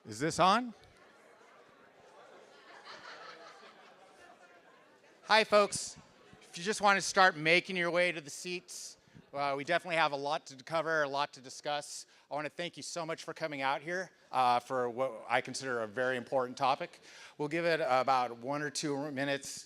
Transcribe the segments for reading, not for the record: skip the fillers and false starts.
Is this on? Hi, folks. If you just want to start making your way to the seats, we definitely have a lot to cover, a lot to discuss. I want to thank you so much for coming out here for what I consider a very important topic. We'll give it about 1 or 2 minutes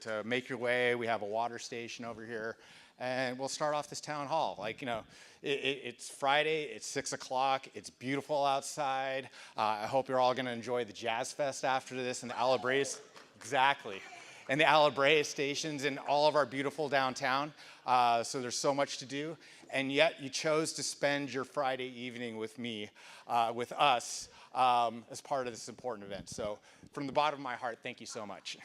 to make your way. We have a water station over here. And we'll start off this town hall. Like, you know, it's Friday, it's 6 o'clock, it's beautiful outside. I hope you're all gonna enjoy the Jazz Fest after this and the Alabrea, exactly. And the Alabrea stations in all of our beautiful downtown. So there's so much to do. And yet you chose to spend your Friday evening with me, with us, as part of this important event. So from the bottom of my heart, thank you so much.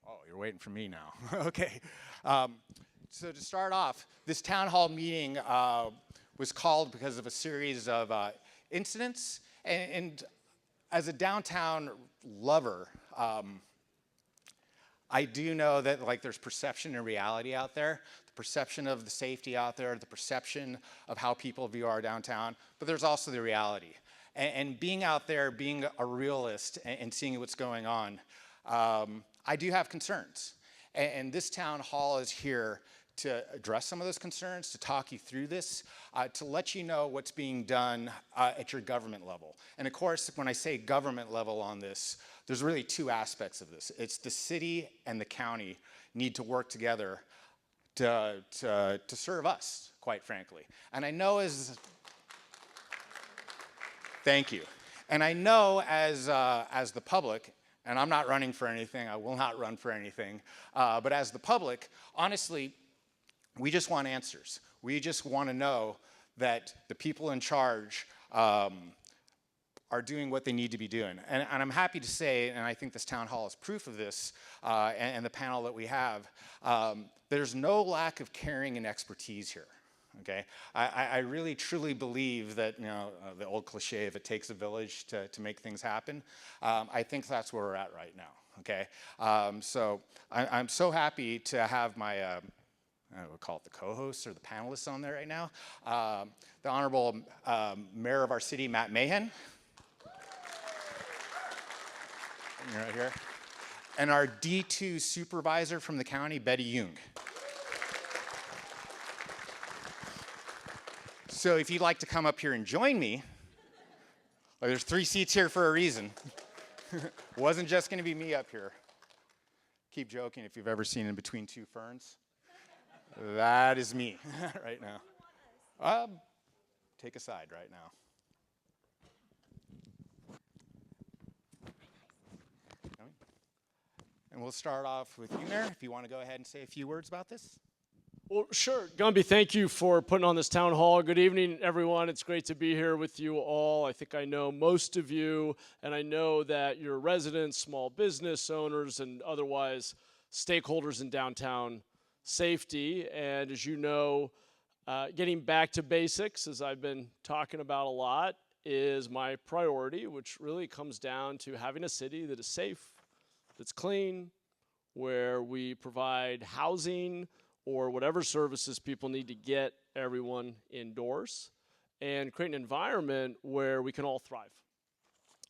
Oh, you're waiting for me now. Okay. So to start off, this town hall meeting was called because of a series of incidents. And as a downtown lover, I do know that like there's perception and reality out there, the perception of the safety out there, the perception of how people view our downtown, but there's also the reality. And being out there, being a realist and seeing what's going on, I do have concerns, and this town hall is here to address some of those concerns, to talk you through this, to let you know what's being done at your government level. And of course, when I say government level on this, there's really 2 aspects of this. It's the city and the county need to work together to serve us, quite frankly. And I know thank you. And I know as the public, and I'm not running for anything, I will not run for anything, but as the public, honestly, we just want answers. We just want to know that the people in charge are doing what they need to be doing. And I'm happy to say, and I think this town hall is proof of this, and the panel that we have, there's no lack of caring and expertise here. Okay, I really truly believe that, you know, the old cliche, if it takes a village to make things happen, I think that's where we're at right now. Okay, so I'm so happy to have my, I would call it the co-hosts or the panelists on there right now. The Honorable Mayor of our city, Mahan. Right here. And our D2 Supervisor from the county, Betty Duong. So if you'd like to come up here and join me, well, there's 3 seats here for a reason. Wasn't just going to be me up here. Keep joking if you've ever seen In Between Two Ferns. That is me right now. Take a side right now. And we'll start off with you, Mayor, if you want to go ahead and say a few words about this. Well, sure. Gumby, thank you for putting on this town hall. Good evening, everyone. It's great to be here with you all. I think I know most of you, and I know that you're residents, small business owners, and otherwise stakeholders in downtown safety. And as you know, getting back to basics, as I've been talking about a lot, is my priority, which really comes down to having a city that is safe, that's clean, where we provide housing, or whatever services people need to get everyone indoors, and create an environment where we can all thrive.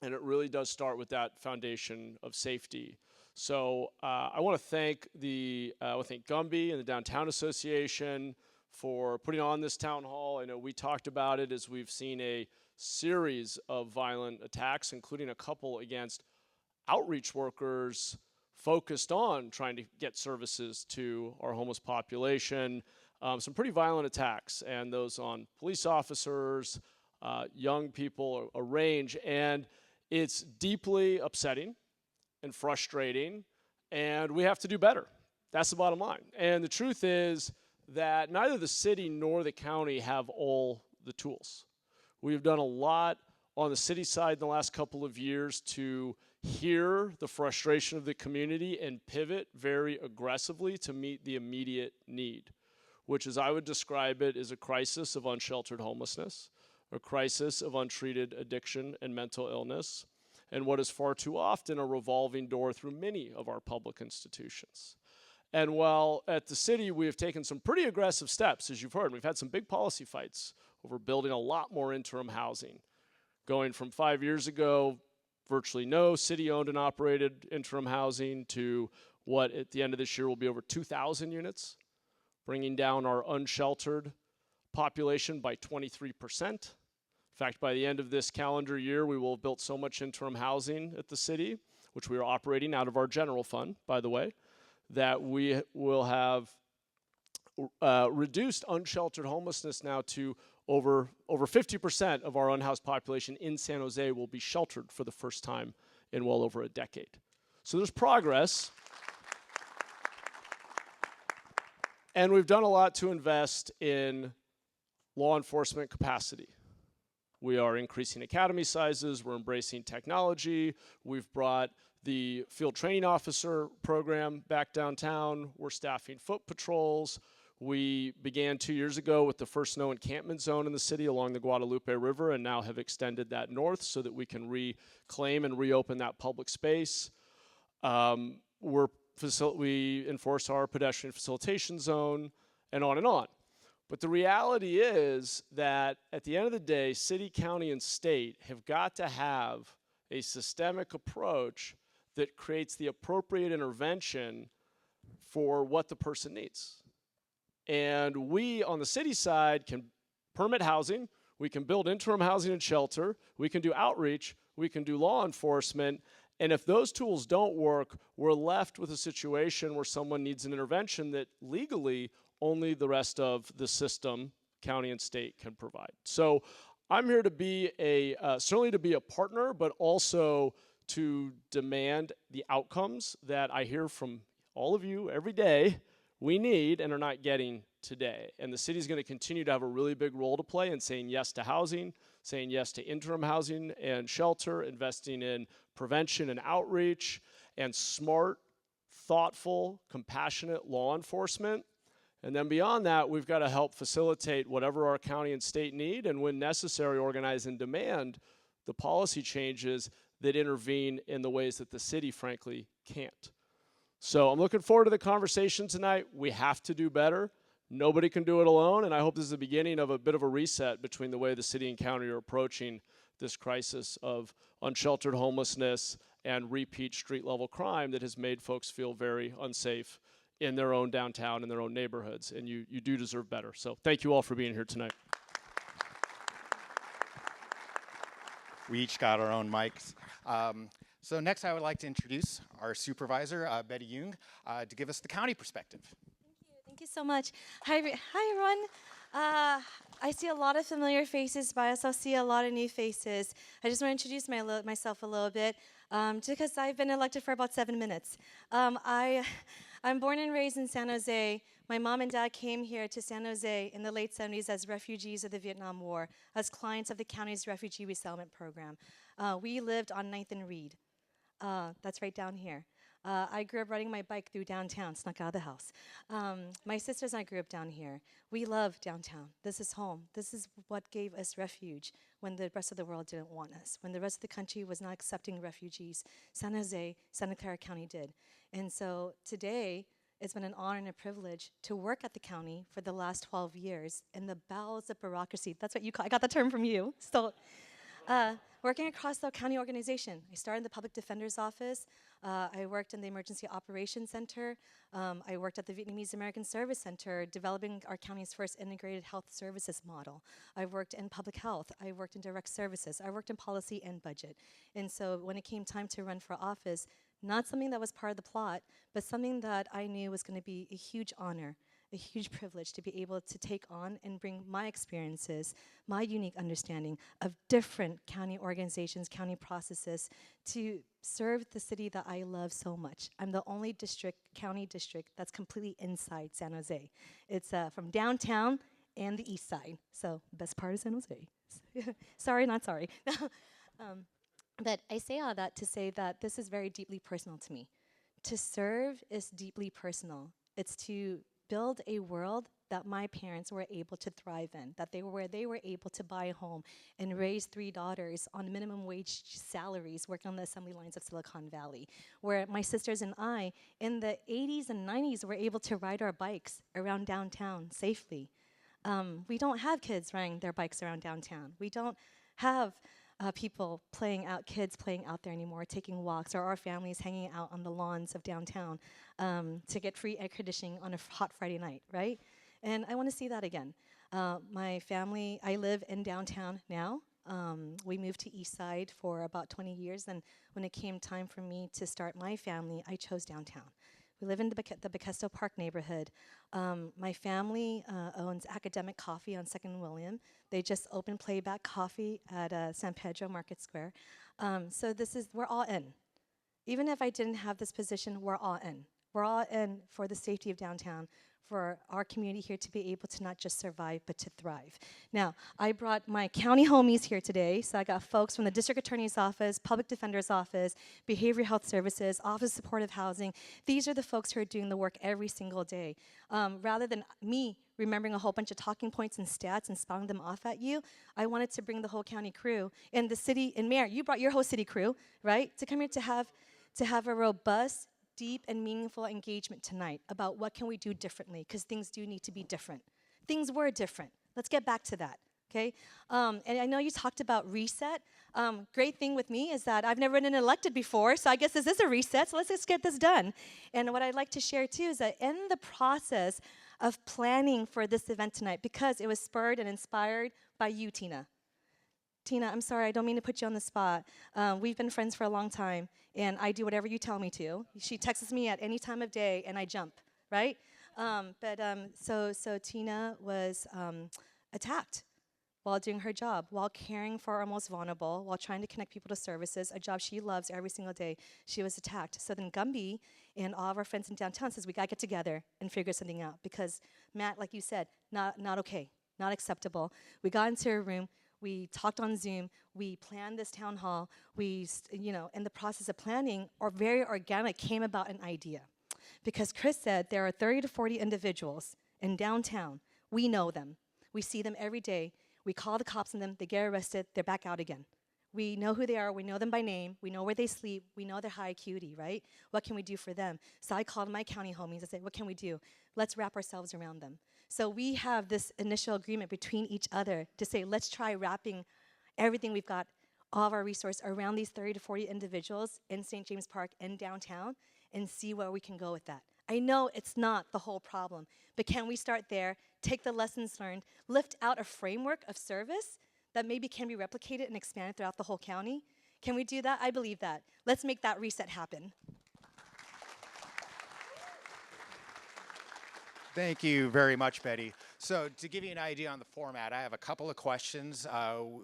And it really does start with that foundation of safety. So I want to thank Gumby and the Downtown Association for putting on this town hall. I know we talked about it as we've seen a series of violent attacks, including a couple against outreach workers focused on trying to get services to our homeless population. Some pretty violent attacks, and those on police officers, young people, a range. And it's deeply upsetting and frustrating, and we have to do better. That's the bottom line. And the truth is that neither the city nor the county have all the tools. We've done a lot on the city side in the last couple of years to hear the frustration of the community and pivot very aggressively to meet the immediate need, which, as I would describe it, is a crisis of unsheltered homelessness, a crisis of untreated addiction and mental illness, and what is far too often a revolving door through many of our public institutions. And while at the city we have taken some pretty aggressive steps, as you've heard, we've had some big policy fights over building a lot more interim housing. Going from 5 years ago, virtually no city-owned and operated interim housing to what at the end of this year will be over 2,000 units, bringing down our unsheltered population by 23%. In fact, by the end of this calendar year, we will have built so much interim housing at the city, which we are operating out of our general fund, by the way, that we will have reduced unsheltered homelessness now to over 50% of our unhoused population in San Jose will be sheltered for the first time in well over a decade. So there's progress. And we've done a lot to invest in law enforcement capacity. We are increasing academy sizes, we're embracing technology, we've brought the field training officer program back downtown, we're staffing foot patrols. We began 2 years ago with the first no encampment zone in the city along the Guadalupe River and now have extended that north so that we can reclaim and reopen that public space. We enforce our pedestrian facilitation zone and on and on. But the reality is that at the end of the day, city, county, and state have got to have a systemic approach that creates the appropriate intervention for what the person needs. And we, on the city side, can permit housing, we can build interim housing and shelter, we can do outreach, we can do law enforcement, and if those tools don't work, we're left with a situation where someone needs an intervention that legally only the rest of the system, county and state, can provide. So I'm here to be certainly to be a partner, but also to demand the outcomes that I hear from all of you every day we need and are not getting today. And the city's going to continue to have a really big role to play in saying yes to housing, saying yes to interim housing and shelter, investing in prevention and outreach, and smart, thoughtful, compassionate law enforcement. And then beyond that, we've got to help facilitate whatever our county and state need, and when necessary, organize and demand the policy changes that intervene in the ways that the city, frankly, can't. So I'm looking forward to the conversation tonight. We have to do better. Nobody can do it alone, and I hope this is the beginning of a bit of a reset between the way the city and county are approaching this crisis of unsheltered homelessness and repeat street-level crime that has made folks feel very unsafe in their own downtown, in their own neighborhoods, and you do deserve better. So thank you all for being here tonight. We each got our own mics. So next I would like to introduce our supervisor, Betty Duong, to give us the county perspective. Thank you so much. Hi everyone. I see a lot of familiar faces, but I also see a lot of new faces. I just want to introduce myself a little bit, just because I've been elected for about 7 minutes. I'm born and raised in San Jose. My mom and dad came here to San Jose in the late 70s as refugees of the Vietnam War, as clients of the county's refugee resettlement program. We lived on 9th and Reed. That's right down here. I grew up riding my bike through downtown, snuck out of the house. My sisters and I grew up down here. We love downtown. This is home. This is what gave us refuge when the rest of the world didn't want us. When the rest of the country was not accepting refugees, San Jose, Santa Clara County did. And so today, it's been an honor and a privilege to work at the county for the last 12 years in the bowels of bureaucracy. That's what you call, I got the term from you. Still, working across the county organization. I started in the public defender's office. I worked in the emergency operations center. I worked at the Vietnamese American Service Center, developing our county's first integrated health services model. I worked in public health. I worked in direct services. I worked in policy and budget. And so when it came time to run for office, not something that was part of the plot, but something that I knew was going to be a huge honor, a huge privilege to be able to take on and bring my experiences, my unique understanding of different county organizations, county processes, to serve the city that I love so much. I'm the only county district that's completely inside San Jose. It's from downtown and the east side, so best part of San Jose. Sorry, not sorry. But I say all that to say that this is very deeply personal to me. To serve is deeply personal. It's to build a world that my parents were able to thrive in, that they were able to buy a home and raise 3 daughters on minimum wage salaries working on the assembly lines of Silicon Valley, where my sisters and I in the 80s and 90s were able to ride our bikes around downtown safely. We don't have kids riding their bikes around downtown. We don't have kids playing out there anymore, taking walks, or our families hanging out on the lawns of downtown to get free air conditioning on a hot Friday night, right? And I want to see that again. My family, I live in downtown now. We moved to East Side for about 20 years, and when it came time for me to start my family, I chose downtown. We live in the Bethesda Park neighborhood. My family owns Academic Coffee on 2nd and William. They just opened Playback Coffee at San Pedro Market Square. So we're all in. Even if I didn't have this position, we're all in. We're all in for the safety of downtown, for our community here to be able to not just survive, but to thrive. Now, I brought my county homies here today, so I got folks from the District Attorney's Office, Public Defender's Office, Behavioral Health Services, Office of Supportive Housing. These are the folks who are doing the work every single day. Rather than me remembering a whole bunch of talking points and stats and spouting them off at you, I wanted to bring the whole county crew, and the city, and Mayor, you brought your whole city crew, right, to come here to have a robust, deep and meaningful engagement tonight about what can we do differently, because things do need to be different. Things were different. Let's get back to that, okay? And I know you talked about reset. Great thing with me is that I've never been elected before, so I guess this is a reset, so let's just get this done. And what I'd like to share too is that in the process of planning for this event tonight, because it was spurred and inspired by you, Tina. Tina, I'm sorry, I don't mean to put you on the spot. We've been friends for a long time, and I do whatever you tell me to. She texts me at any time of day, and I jump, right? So Tina was attacked while doing her job, while caring for our most vulnerable, while trying to connect people to services, a job she loves every single day. She was attacked. So then Gumby and all of our friends in downtown says, we gotta get together and figure something out, because Matt, like you said, not okay, not acceptable. We got into a room, we talked on Zoom, we planned this town hall, in the process of planning, or very organic, came about an idea. Because Chris said there are 30 to 40 individuals in downtown. We know them. We see them every day. We call the cops on them, they get arrested, they're back out again. We know who they are, we know them by name, we know where they sleep, we know their high acuity, right? What can we do for them? So I called my county homies, I said, what can we do? Let's wrap ourselves around them. So we have this initial agreement between each other to say, let's try wrapping everything we've got, all of our resources around these 30 to 40 individuals in St. James Park and downtown, and see where we can go with that. I know it's not the whole problem, but can we start there, take the lessons learned, lift out a framework of service that maybe can be replicated and expanded throughout the whole county? Can we do that? I believe that. Let's make that reset happen. Thank you very much, Betty. So to give you an idea on the format, I have a couple of questions.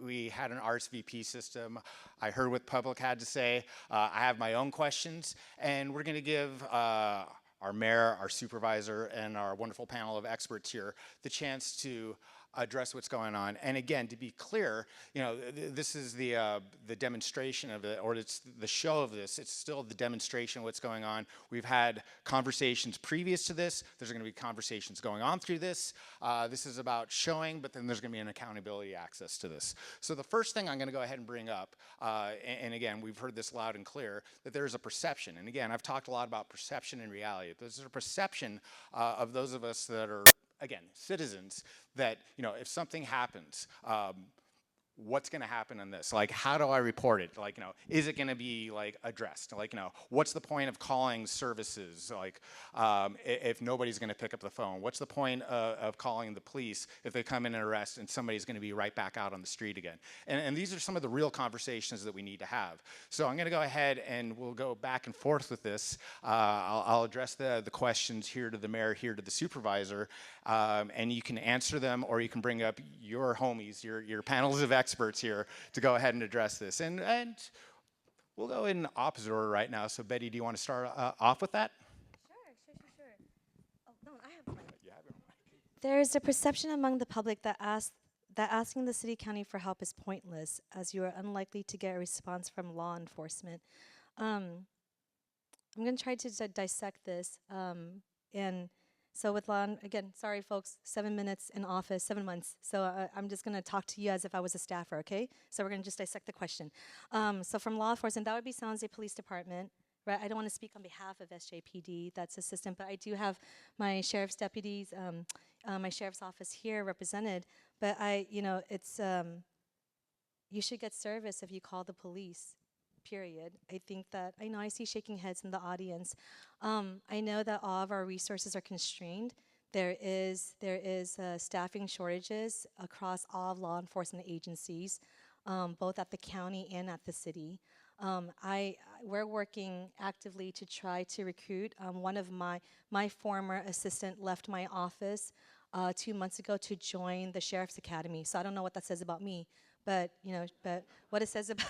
We had an RSVP system. I heard what public had to say. I have my own questions, and we're going to give our mayor, our supervisor, and our wonderful panel of experts here the chance to address what's going on. And again, to be clear, this is the demonstration of it, or it's the show of this. It's still the demonstration of what's going on. We've had conversations previous to this. There's going to be conversations going on through this. This is about showing, but then there's going to be an accountability access to this. So the first thing I'm going to go ahead and bring up, and again, we've heard this loud and clear, that there's a perception. And again, I've talked a lot about perception and reality. There's a perception of those of us that are, again, citizens, that, if something happens, what's going to happen in this? Like, how do I report it? Like, is it going to be, like, addressed? Like, what's the point of calling services? Like, if nobody's going to pick up the phone? What's the point of calling the police if they come in and arrest and somebody's going to be right back out on the street again? And these are some of the real conversations that we need to have. So I'm going to go ahead and we'll go back and forth with this. I'll address the questions here to the mayor, here to the supervisor, and you can answer them, or you can bring up your homies, your panels of experts here to go ahead and address this. And we'll go in opposite order right now. So Betty, do you want to start off with that? Sure. Oh, no, I have one. There's a perception among the public that asking the city county for help is pointless, as you are unlikely to get a response from law enforcement. I'm going to try to dissect this and So with law, again, sorry folks, 7 minutes in office, 7 months. So I'm just going to talk to you as if I was a staffer, okay? So we're going to just dissect the question. So from law enforcement, that would be San Jose Police Department, right? I don't want to speak on behalf of SJPD, that's a system, but I do have my sheriff's deputies, my sheriff's office here represented. But it's, you should get service if you call the police. Period. I think that, I know I see shaking heads in the audience. I know that all of our resources are constrained. There is staffing shortages across all law enforcement agencies, both at the county and at the city. We're working actively to try to recruit. One of my former assistant left my office 2 months ago to join the Sheriff's Academy. So I don't know what that says about me. But what it says about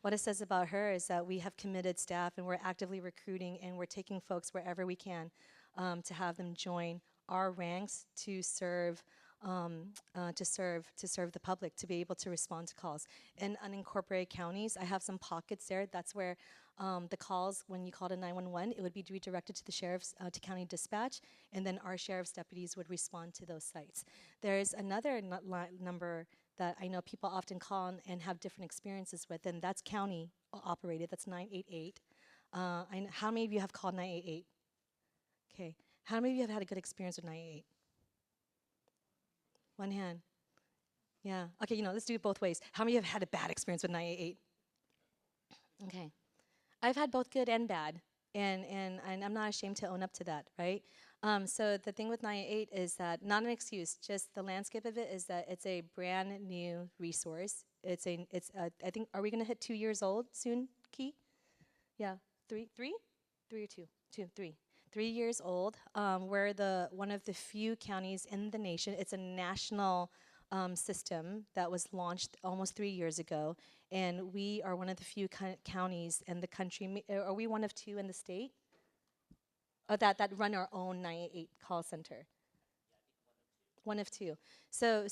what it says about her is that we have committed staff and we're actively recruiting and we're taking folks wherever we can to have them join our ranks to serve the public, to be able to respond to calls. In unincorporated counties, I have some pockets there. That's where the calls, when you call to 911, it would be redirected to the sheriff's, to county dispatch, and then our sheriff's deputies would respond to those sites. There's another number that I know people often call and have different experiences with, and that's county operated. That's 988. How many of you have called 988? Okay. How many of you have had a good experience with 988? One hand. Yeah. Okay, let's do it both ways. How many of you have had a bad experience with 988? Okay. I've had both good and bad, and I'm not ashamed to own up to that, right? So the thing with 988 is that, not an excuse, just the landscape of it is that it's a brand new resource. I think, are we gonna hit 2 years old soon, Key? Yeah, three or two? 3. 3 years old. We're one of the few counties in the nation. It's a national system that was launched almost 3 years ago, and we are one of the few counties in the country. Are we one of 2 in the state? That run our own 988 call center. One of 2. So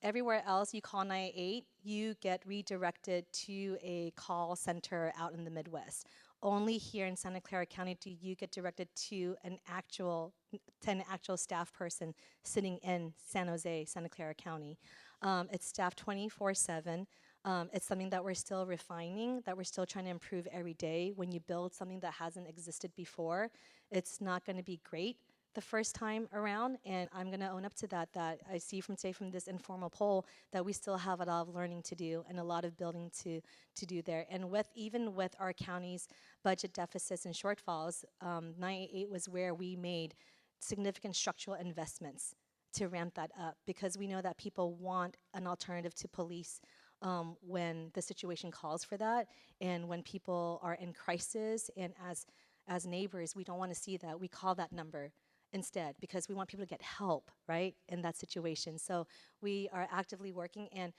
everywhere else you call 988, you get redirected to a call center out in the Midwest. Only here in Santa Clara County do you get directed to an actual staff person sitting in San Jose, Santa Clara County. It's staffed 24/7. It's something that we're still refining, that we're still trying to improve every day. When you build something that hasn't existed before, it's not going to be great the first time around, and I'm going to own up to that I see from this informal poll that we still have a lot of learning to do and a lot of building to do there. And even with our county's budget deficits and shortfalls, 988 was where we made significant structural investments to ramp that up, because we know that people want an alternative to police when the situation calls for that, and when people are in crisis, and as neighbors, we don't want to see that. We call that number instead, because we want people to get help, right, in that situation. So we are actively working, and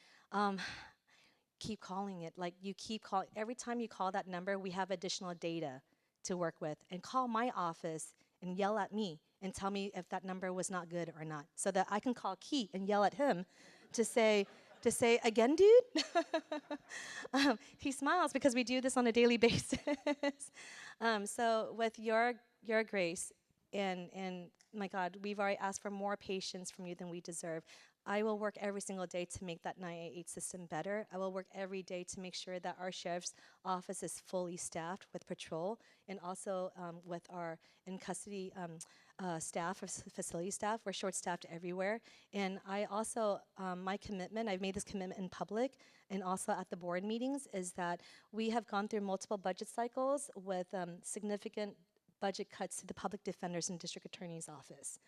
keep calling it. Like, you keep calling. Every time you call that number, we have additional data to work with. And call my office and yell at me and tell me if that number was not good or not, so that I can call Key and yell at him to say, again, dude? He smiles because we do this on a daily basis. So with your grace, and my God, we've already asked for more patience from you than we deserve. I will work every single day to make that 988 system better. I will work every day to make sure that our sheriff's office is fully staffed with patrol, and also with our in-custody staff, or facility staff. We're short-staffed everywhere. And I also, my commitment, I've made this commitment in public and also at the board meetings, is that we have gone through multiple budget cycles with significant budget cuts to the public defender's and district attorney's office.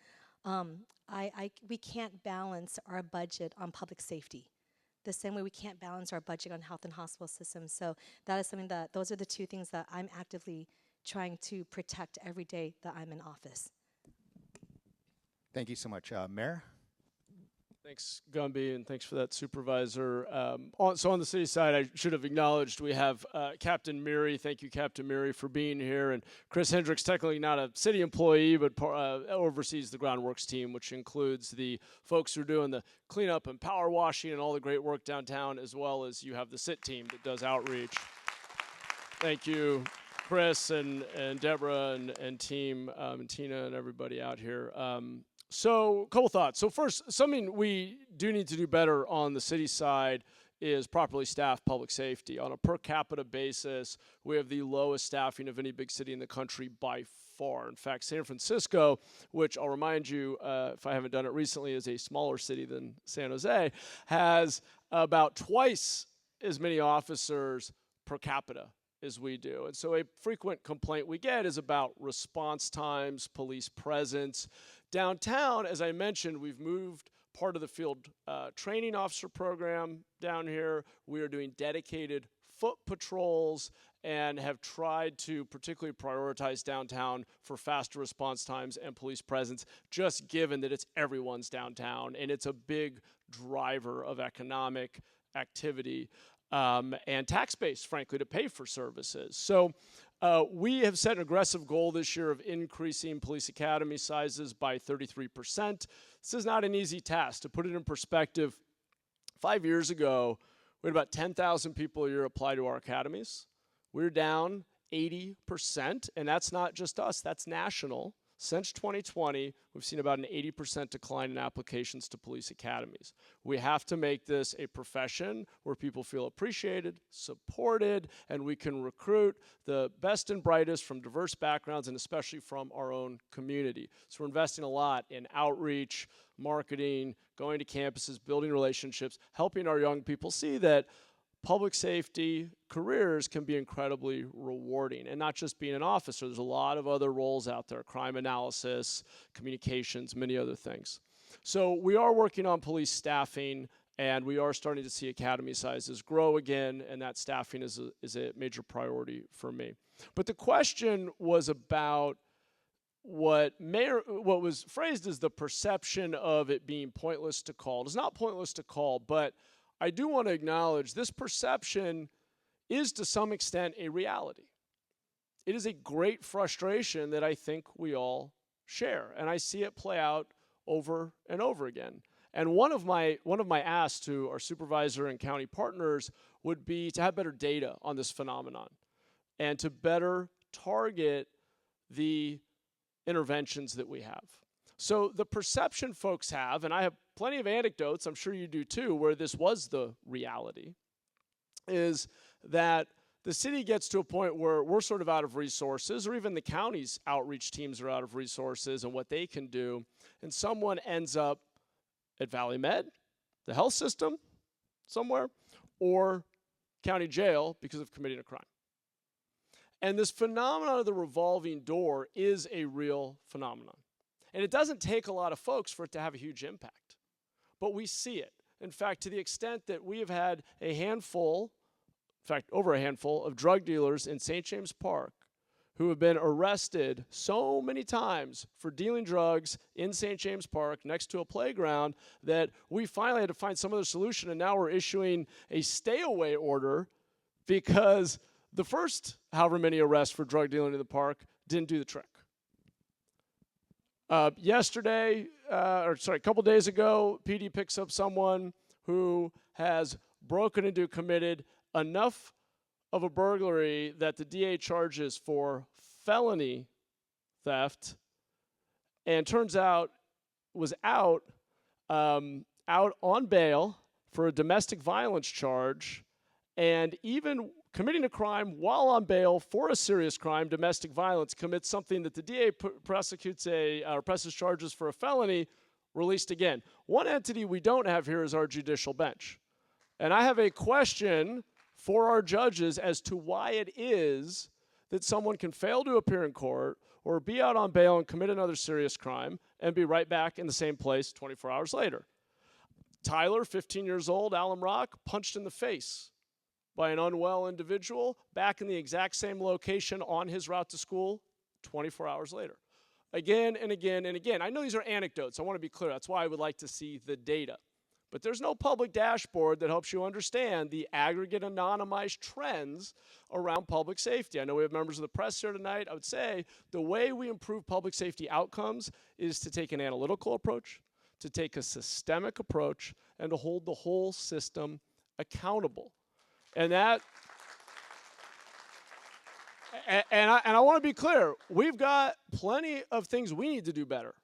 We can't balance our budget on public safety the same way we can't balance our budget on health and hospital systems. So that is something those are the 2 things that I'm actively trying to protect every day that I'm in office. Thank you so much. Mayor? Thanks, Gumby, and thanks for that, Supervisor. So on the city side, I should have acknowledged we have Captain Meary. Thank you, Captain Meary, for being here. And Chris Hendricks, technically not a city employee, but oversees the groundworks team, which includes the folks who are doing the cleanup and power washing and all the great work downtown, as well as you have the SIT team that does outreach. Thank you. Chris and Deborah and team and Tina and everybody out here. So a couple thoughts. So first, something we do need to do better on the city side is properly staffed public safety. On a per capita basis, we have the lowest staffing of any big city in the country by far. In fact, San Francisco, which I'll remind you, if I haven't done it recently, is a smaller city than San Jose, has about twice as many officers per capita as we do. And so a frequent complaint we get is about response times, police presence. Downtown, as I mentioned, we've moved part of the field training officer program down here. We are doing dedicated foot patrols and have tried to particularly prioritize downtown for faster response times and police presence, just given that it's everyone's downtown and it's a big driver of economic activity and tax base, frankly, to pay for services. So we have set an aggressive goal this year of increasing police academy sizes by 33%. This is not an easy task. To put it in perspective, 5 years ago, we had about 10,000 people a year apply to our academies. We're down 80%, and that's not just us, that's national. Since 2020, we've seen about an 80% decline in applications to police academies. We have to make this a profession where people feel appreciated, supported, and we can recruit the best and brightest from diverse backgrounds and especially from our own community. So we're investing a lot in outreach, marketing, going to campuses, building relationships, helping our young people see that public safety careers can be incredibly rewarding, and not just being an officer. There's a lot of other roles out there, crime analysis, communications, many other things. So we are working on police staffing, and we are starting to see academy sizes grow again, and that staffing is a major priority for me. But the question was about what was phrased as the perception of it being pointless to call. It's not pointless to call, but I do want to acknowledge this perception is to some extent a reality. It is a great frustration that I think we all share, and I see it play out over and over again. And one of my asks to our supervisor and county partners would be to have better data on this phenomenon and to better target the interventions that we have. So the perception folks have, and I have plenty of anecdotes, I'm sure you do too, where this was the reality, is that the city gets to a point where we're sort of out of resources, or even the county's outreach teams are out of resources and what they can do, and someone ends up at Valley Med, the health system somewhere, or county jail because of committing a crime. And this phenomenon of the revolving door is a real phenomenon. And it doesn't take a lot of folks for it to have a huge impact. But we see it. In fact, to the extent that we have had a handful, in fact, over a handful of drug dealers in St. James Park who have been arrested so many times for dealing drugs in St. James Park next to a playground that we finally had to find some other solution, and now we're issuing a stay-away order because the first however many arrests for drug dealing in the park didn't do the trick. A couple days ago, PD picks up someone who has broken into, committed enough of a burglary that the DA charges for felony theft, and turns out was out on bail for a domestic violence charge, and even committing a crime while on bail for a serious crime, domestic violence, commits something that the DA presses charges for a felony, released again. One entity we don't have here is our judicial bench. And I have a question for our judges as to why it is that someone can fail to appear in court or be out on bail and commit another serious crime and be right back in the same place 24 hours later. Tyler, 15 years old, Alum Rock, punched in the face by an unwell individual, back in the exact same location on his route to school 24 hours later. Again and again and again. I know these are anecdotes. I want to be clear. That's why I would like to see the data. But there's no public dashboard that helps you understand the aggregate anonymized trends around public safety. I know we have members of the press here tonight. I would say the way we improve public safety outcomes is to take an analytical approach, to take a systemic approach, and to hold the whole system accountable. And And I want to be clear, we've got plenty of things we need to do better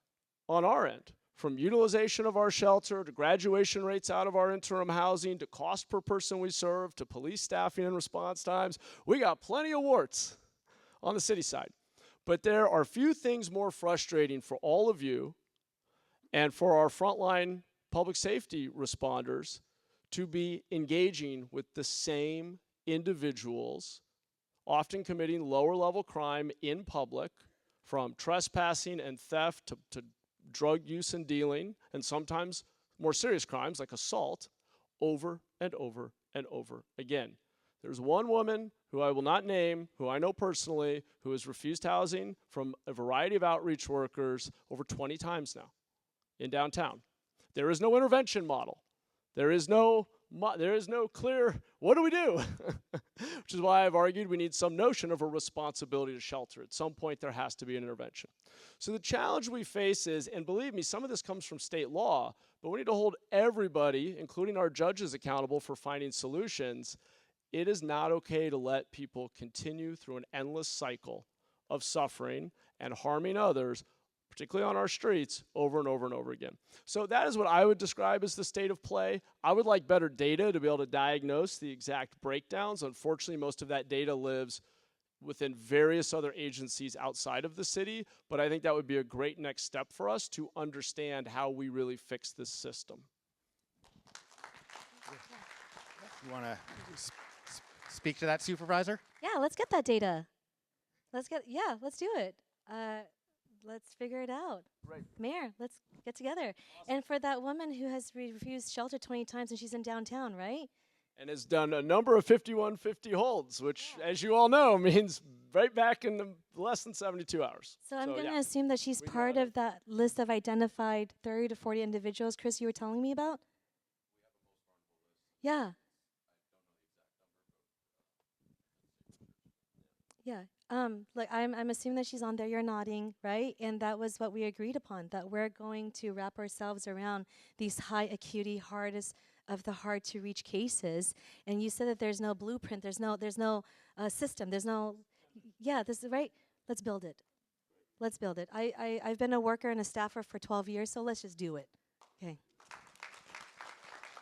on our end, from utilization of our shelter to graduation rates out of our interim housing to cost per person we serve to police staffing and response times. We got plenty of warts on the city side. But there are few things more frustrating for all of you and for our frontline public safety responders to be engaging with the same individuals, often committing lower level crime in public, from trespassing and theft to drug use and dealing, and sometimes more serious crimes like assault, over and over and over again. There's one woman who I will not name, who I know personally, who has refused housing from a variety of outreach workers over 20 times now in downtown. There is no intervention model. There is no clear, what do we do? Which is why I've argued we need some notion of a responsibility to shelter. At some point, there has to be an intervention. So the challenge we face is, and believe me, some of this comes from state law, but we need to hold everybody, including our judges, accountable for finding solutions. It is not okay to let people continue through an endless cycle of suffering and harming others, particularly on our streets, over and over and over again. So that is what I would describe as the state of play. I would like better data to be able to diagnose the exact breakdowns. Unfortunately, most of that data lives within various other agencies outside of the city, but I think that would be a great next step for us to understand how we really fix this system. You want to speak to that, Supervisor? Yeah, let's get that data. Let's do it. Let's figure it out. Right. Mayor, let's get together. Awesome. And for that woman who has refused shelter 20 times and she's in downtown, right? And has done a number of 5150 holds, which, as you all know, means right back in the less than 72 hours. So I'm going to assume that she's part of that list of identified 30 to 40 individuals, Chris, you were telling me about? Yeah. Yeah. Like I'm assuming that she's on there. You're nodding, right? And that was what we agreed upon, that we're going to wrap ourselves around these high acuity, hardest of the hard to reach cases. And you said that there's no blueprint, there's no system, this is right. Let's build it. Let's build it. I've been a worker and a staffer for 12 years, so let's just do it. Okay.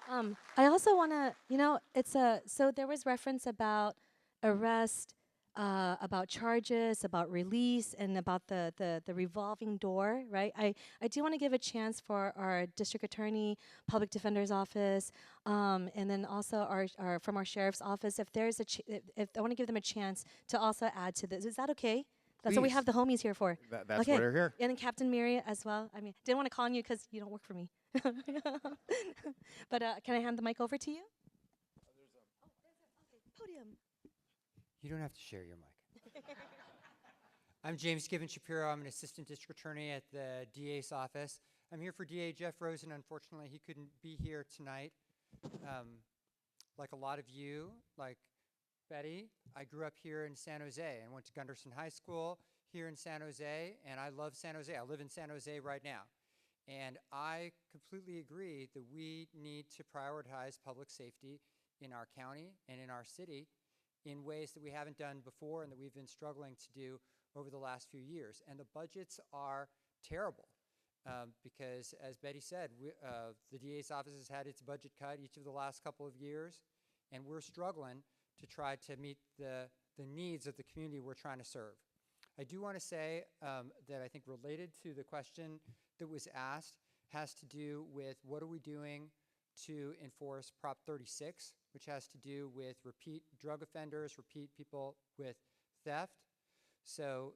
I also want to, so there was reference about arrest, about charges, about release, and about the revolving door, right? I do want to give a chance for our district attorney, public defender's office, and then also our from our sheriff's office. If there's if I want to give them a chance to also add to this, is that okay? That's what we have the homies here for. That's okay. what we're here. And then Captain Mary as well. I mean, didn't want to call on you because you don't work for me. But can I hand the mic over to you? Podium. You don't have to share your mic. I'm James Gibbon Shapiro. I'm an assistant district attorney at the DA's office. I'm here for DA Jeff Rosen. Unfortunately, he couldn't be here tonight. Like a lot of you, like Betty, I grew up here in San Jose and went to Gunderson High School here in San Jose, and I love San Jose. I live in San Jose right now. And I completely agree that we need to prioritize public safety in our county and in our city in ways that we haven't done before and that we've been struggling to do over the last few years. And the budgets are terrible because, as Betty said, the DA's office has had its budget cut each of the last couple of years, and we're struggling to try to meet the needs of the community we're trying to serve. I do want to say that I think related to the question that was asked has to do with what are we doing to enforce Prop 36, which has to do with repeat drug offenders, repeat people with theft. So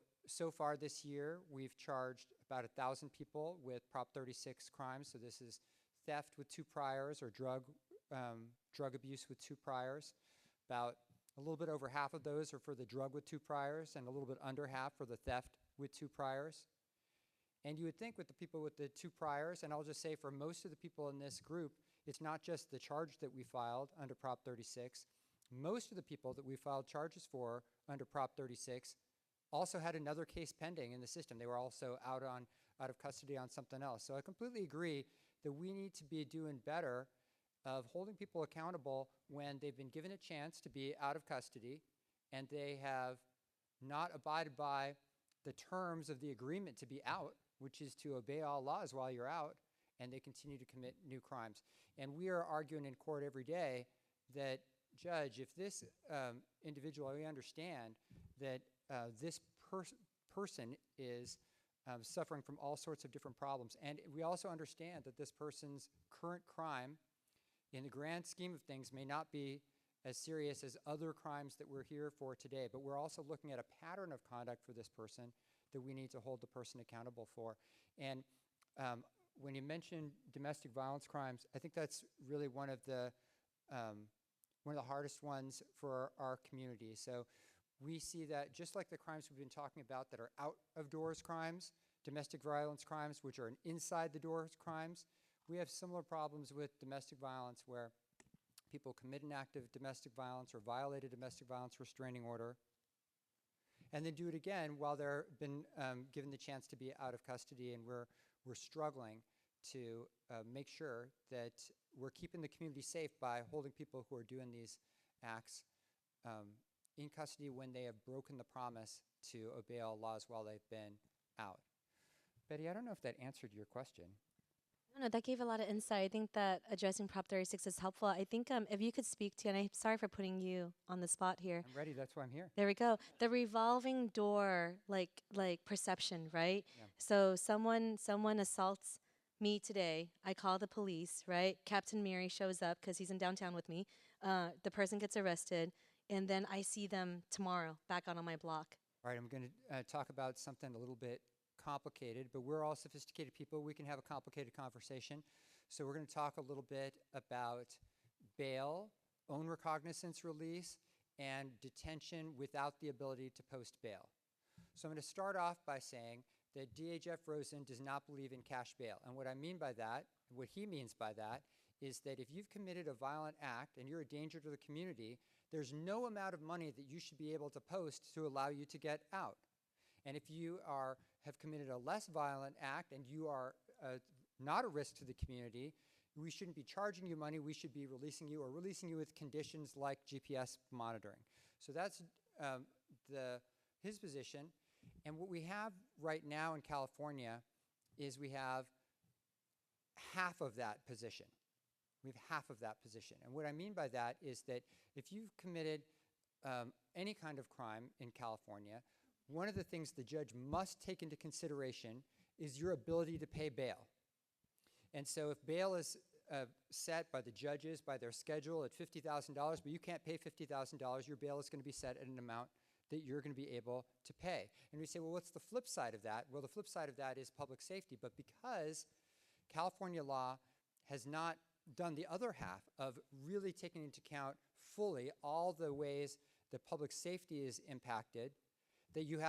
far this year, we've charged about 1,000 people with Prop 36 crimes. So this is theft with 2 priors or drug abuse with 2 priors. About a little bit over half of those are for the drug with 2 priors and a little bit under half for the theft with 2 priors. And you would think with the people with the 2 priors, and I'll just say for most of the people in this group, it's not just the charge that we filed under Prop 36. Most of the people that we filed charges for under Prop 36 also had another case pending in the system. They were also out of custody on something else. So I completely agree that we need to be doing better of holding people accountable when they've been given a chance to be out of custody and they have not abided by the terms of the agreement to be out, which is to obey all laws while you're out, and they continue to commit new crimes. And we are arguing in court every day that, Judge, if this individual, we understand that this person is suffering from all sorts of different problems, and we also understand that this person's current crime, in the grand scheme of things, may not be as serious as other crimes that we're here for today, but we're also looking at a pattern of conduct for this person that we need to hold the person accountable for. And when you mention domestic violence crimes, I think that's really one of the hardest ones for our community. So we see that just like the crimes we've been talking about that are out of doors crimes, domestic violence crimes, which are inside the doors crimes, we have similar problems with domestic violence where people commit an act of domestic violence or violate a domestic violence restraining order, and then do it again while they're been given the chance to be out of custody. And we're struggling to make sure that we're keeping the community safe by holding people who are doing these acts in custody when they have broken the promise to obey all laws while they've been out. Betty, I don't know if that answered your question. No, that gave a lot of insight. I think that addressing Prop 36 is helpful. I think if you could speak to, and I'm sorry for putting you on the spot here. I'm ready, that's why I'm here. There we go. The revolving door, like perception, right? Yeah. So someone assaults me today. I call the police, right? Captain Mary shows up because he's in downtown with me. The person gets arrested, and then I see them tomorrow back out on my block. All right, I'm going to talk about something a little bit complicated, but we're all sophisticated people. We can have a complicated conversation. So we're going to talk a little bit about bail, own recognizance release, and detention without the ability to post bail. So I'm going to start off by saying that DA Jeff Rosen does not believe in cash bail. And what I mean by that, what he means by that, is that if you've committed a violent act and you're a danger to the community, there's no amount of money that you should be able to post to allow you to get out. And if you have committed a less violent act and you are not a risk to the community, we shouldn't be charging you money. We should be releasing you, or releasing you with conditions like GPS monitoring. So that's his position. And what we have right now in California is we have half of that position. We have half of that position. And what I mean by that is that if you've committed any kind of crime in California, one of the things the judge must take into consideration is your ability to pay bail. And so if bail is set by the judges, by their schedule at $50,000, but you can't pay $50,000, your bail is going to be set at an amount that you're going to be able to pay. And we say, well, what's the flip side of that? Well, the flip side of that is public safety. But because California law has not done the other half of really taking into account fully all the ways that public safety is impacted, that you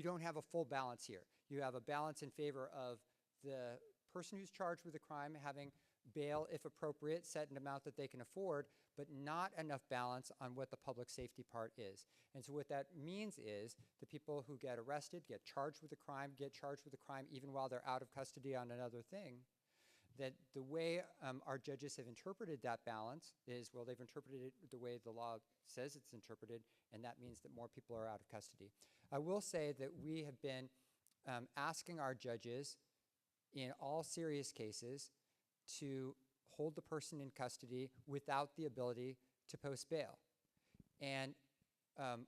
don't have a full balance here. You have a balance in favor of the person who's charged with a crime having bail, if appropriate, set an amount that they can afford, but not enough balance on what the public safety part is. And so what that means is the people who get arrested, get charged with a crime even while they're out of custody on another thing, that the way our judges have interpreted that balance is, well, they've interpreted it the way the law says it's interpreted, and that means that more people are out of custody. I will say that we have been asking our judges in all serious cases to hold the person in custody without the ability to post bail. And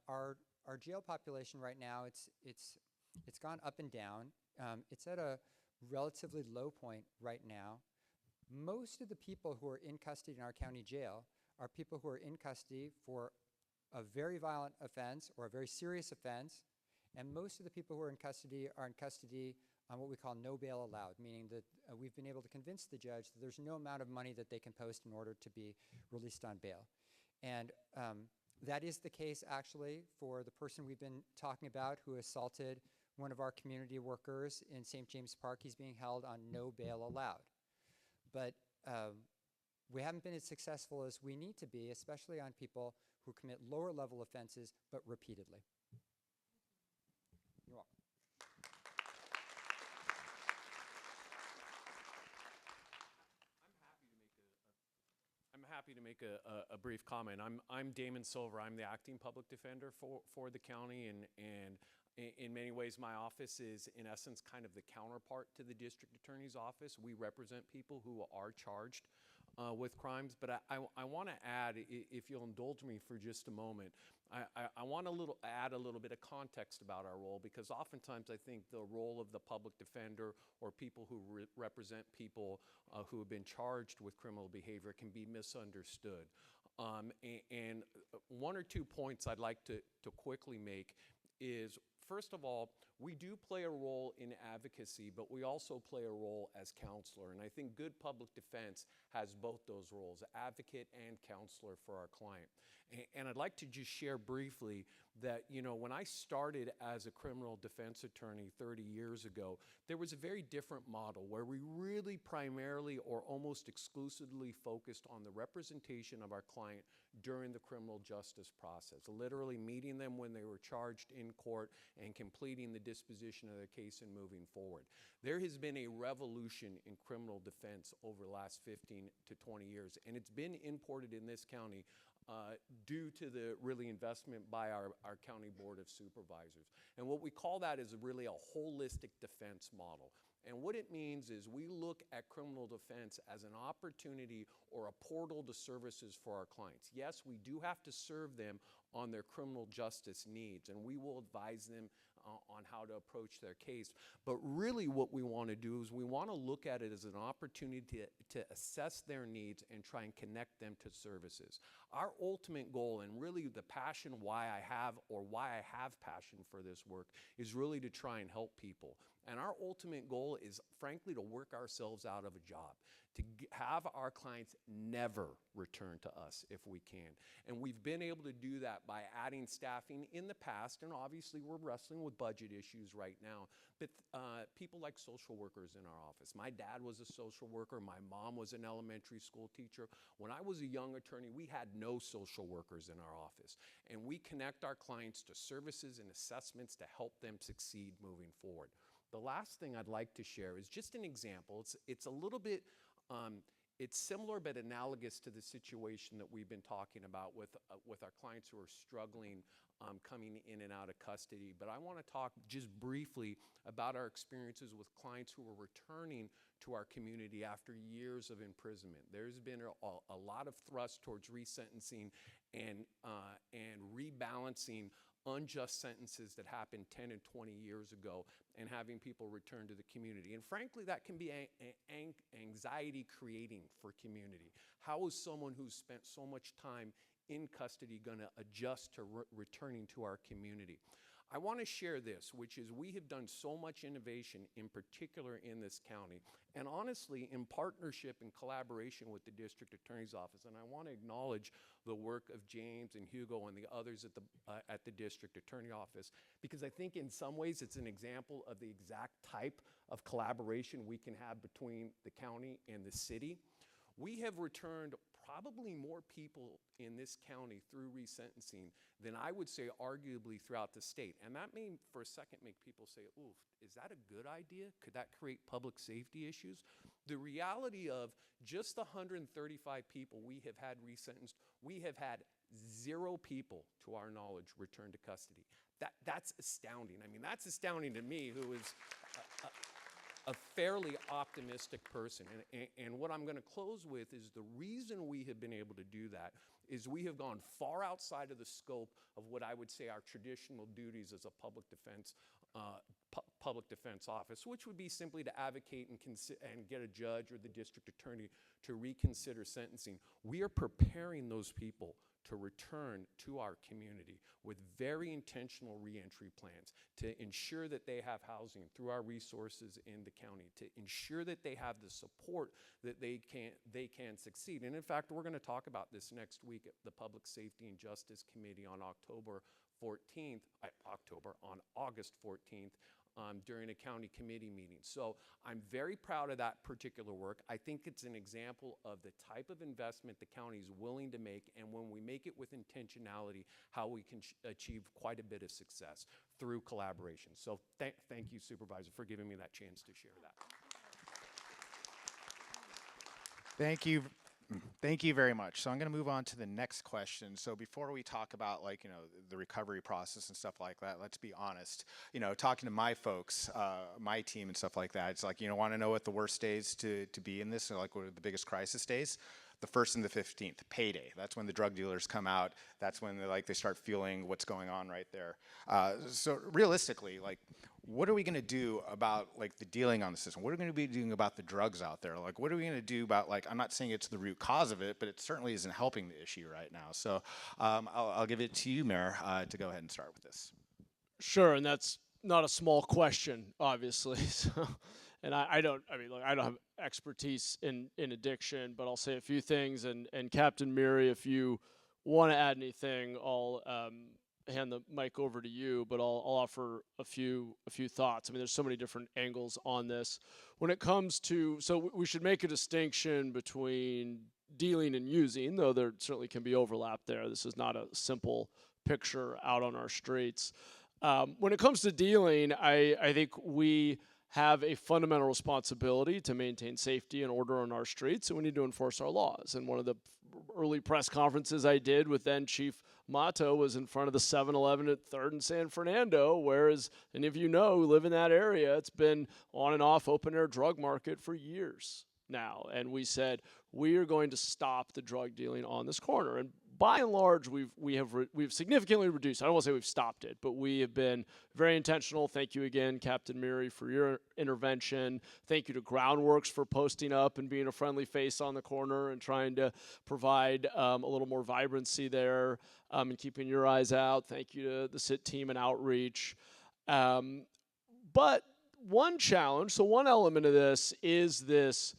our jail population right now, it's gone up and down. It's at a relatively low point right now. Most of the people who are in custody in our county jail are people who are in custody for a very violent offense or a very serious offense, and most of the people who are in custody on what we call no bail allowed, meaning that we've been able to convince the judge that there's no amount of money that they can post in order to be released on bail. And that is the case actually for the person we've been talking about who assaulted one of our community workers in St. James Park. He's being held on no bail allowed. But we haven't been as successful as we need to be, especially on people who commit lower level offenses, but repeatedly. You're welcome. I'm happy to make a brief comment. I'm Damon Silver. I'm the acting public defender for the county, and in many ways, my office is, in essence, kind of the counterpart to the district attorney's office. We represent people who are charged with crimes, but I want to add, if you'll indulge me for just a moment, I want to add a little bit of context about our role, because oftentimes I think the role of the public defender or people who represent people who have been charged with criminal behavior can be misunderstood. And one or two points I'd like to quickly make is, first of all, we do play a role in advocacy, but we also play a role as counselor. And I think good public defense has both those roles, advocate and counselor for our client. And I'd like to just share briefly that, you know, when I started as a criminal defense attorney 30 years ago, there was a very different model where we really primarily or almost exclusively focused on the representation of our client during the criminal justice process, literally meeting them when they were charged in court and completing the disposition of their case and moving forward. There has been a revolution in criminal defense over the last 15 to 20 years, and it's been imported in this county due to the really investment by our county board of supervisors. And what we call that is really a holistic defense model. And what it means is we look at criminal defense as an opportunity or a portal to services for our clients. Yes, we do have to serve them on their criminal justice needs, and we will advise them on how to approach their case. But really what we want to do is we want to look at it as an opportunity to assess their needs and try and connect them to services. Our ultimate goal, and really the passion why I have passion for this work, is really to try and help people. And our ultimate goal is, frankly, to work ourselves out of a job, to have our clients never return to us if we can. And we've been able to do that by adding staffing in the past, and obviously we're wrestling with budget issues right now, but people like social workers in our office. My dad was a social worker. My mom was an elementary school teacher. When I was a young attorney, we had no social workers in our office. And we connect our clients to services and assessments to help them succeed moving forward. The last thing I'd like to share is just an example. It's a little bit, it's similar but analogous to the situation that we've been talking about with our clients who are struggling coming in and out of custody. But I want to talk just briefly about our experiences with clients who are returning to our community after years of imprisonment. There's been a lot of thrust towards resentencing and rebalancing unjust sentences that happened 10 and 20 years ago and having people return to the community. And frankly, that can be anxiety creating for community. How is someone who's spent so much time in custody going to adjust to returning to our community? I want to share this, which is we have done so much innovation, in particular in this county, and honestly in partnership and collaboration with the district attorney's office. And I want to acknowledge the work of James and Hugo and the others at the district attorney office, because I think in some ways it's an example of the exact type of collaboration we can have between the county and the city. We have returned probably more people in this county through resentencing than I would say arguably throughout the state. And that may for a second make people say, oof, is that a good idea? Could that create public safety issues? The reality of just the 135 people we have had resentenced, we have had 0 people, to our knowledge, return to custody. That's astounding. I mean, that's astounding to me, who is a fairly optimistic person. And what I'm going to close with is the reason we have been able to do that is we have gone far outside of the scope of what I would say our traditional duties as a public defense office, which would be simply to advocate and get a judge or the district attorney to reconsider sentencing. We are preparing those people to return to our community with very intentional reentry plans to ensure that they have housing through our resources in the county, to ensure that they have the support that they can succeed. And in fact, we're going to talk about this next week at the Public Safety and Justice Committee on August 14th, during a county committee meeting. So I'm very proud of that particular work. I think it's an example of the type of investment the county is willing to make, and when we make it with intentionality, how we can achieve quite a bit of success through collaboration. So thank you, Supervisor, for giving me that chance to share that. Thank you Thank you very much. So I'm going to move on to the next question. So before we talk about the recovery process and stuff like that, let's be honest. Talking to my folks, my team and stuff like that, it's like, want to know what the worst days to be in this, or like what are the biggest crisis days? The 1st and the 15th, payday. That's when the drug dealers come out. That's when they start feeling what's going on right there. So realistically, what are we going to do about the dealing on the system? What are we going to be doing about the drugs out there? What are we going to do about I'm not saying it's the root cause of it, but it certainly isn't helping the issue right now. So I'll give it to you, Mayor, to go ahead and start with this. Sure, and that's not a small question, obviously. So, and I don't have expertise in addiction, but I'll say a few things. And Captain Miri, if you want to add anything, I'll hand the mic over to you, but I'll offer a few thoughts. I mean, there's so many different angles on this. When it comes to, so we should make a distinction between dealing and using, though there certainly can be overlap there. This is not a simple picture out on our streets. When it comes to dealing, I think we have a fundamental responsibility to maintain safety and order on our streets, and we need to enforce our laws. And one of the early press conferences I did with then Chief Mato was in front of the 7-Eleven at 3rd and San Fernando, where, as any of you know who live in that area, it's been on and off open-air drug market for years now. And we said, we are going to stop the drug dealing on this corner. And by and large, we've significantly reduced. I don't want to say we've stopped it, but we have been very intentional. Thank you again, Captain Miri, for your intervention. Thank you to Groundworks for posting up and being a friendly face on the corner and trying to provide a little more vibrancy there and keeping your eyes out. Thank you to the SIT team and outreach. But one challenge, so one element of this is this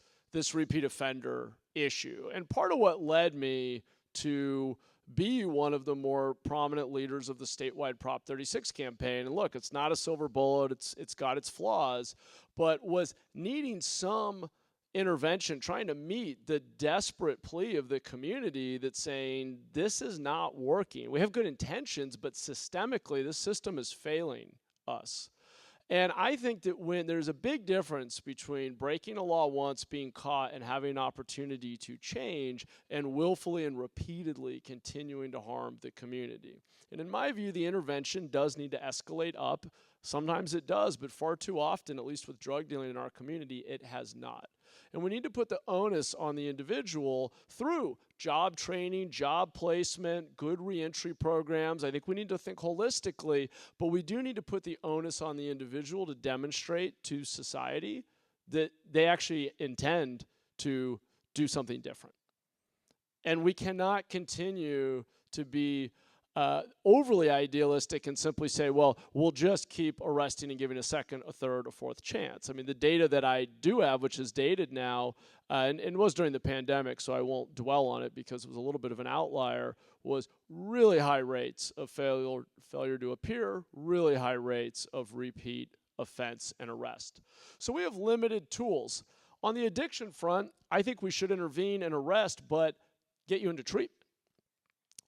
repeat offender issue. And part of what led me to be one of the more prominent leaders of the statewide Prop 36 campaign. And look, it's not a silver bullet, it's got its flaws, but was needing some intervention, trying to meet the desperate plea of the community that's saying, this is not working. We have good intentions, but systemically, this system is failing us. And I think that when there's a big difference between breaking a law once, being caught, and having an opportunity to change, and willfully and repeatedly continuing to harm the community. And in my view, the intervention does need to escalate up. Sometimes it does, but far too often, at least with drug dealing in our community, it has not. And we need to put the onus on the individual through job training, job placement, good reentry programs. I think we need to think holistically, but we do need to put the onus on the individual to demonstrate to society that they actually intend to do something different. And we cannot continue to be overly idealistic and simply say, well, we'll just keep arresting and giving a second, a third, a fourth chance. I mean, the data that I do have, which is dated now, and was during the pandemic, so I won't dwell on it because it was a little bit of an outlier, was really high rates of failure to appear, really high rates of repeat offense and arrest. So we have limited tools. On the addiction front, I think we should intervene and arrest, but get you into treatment.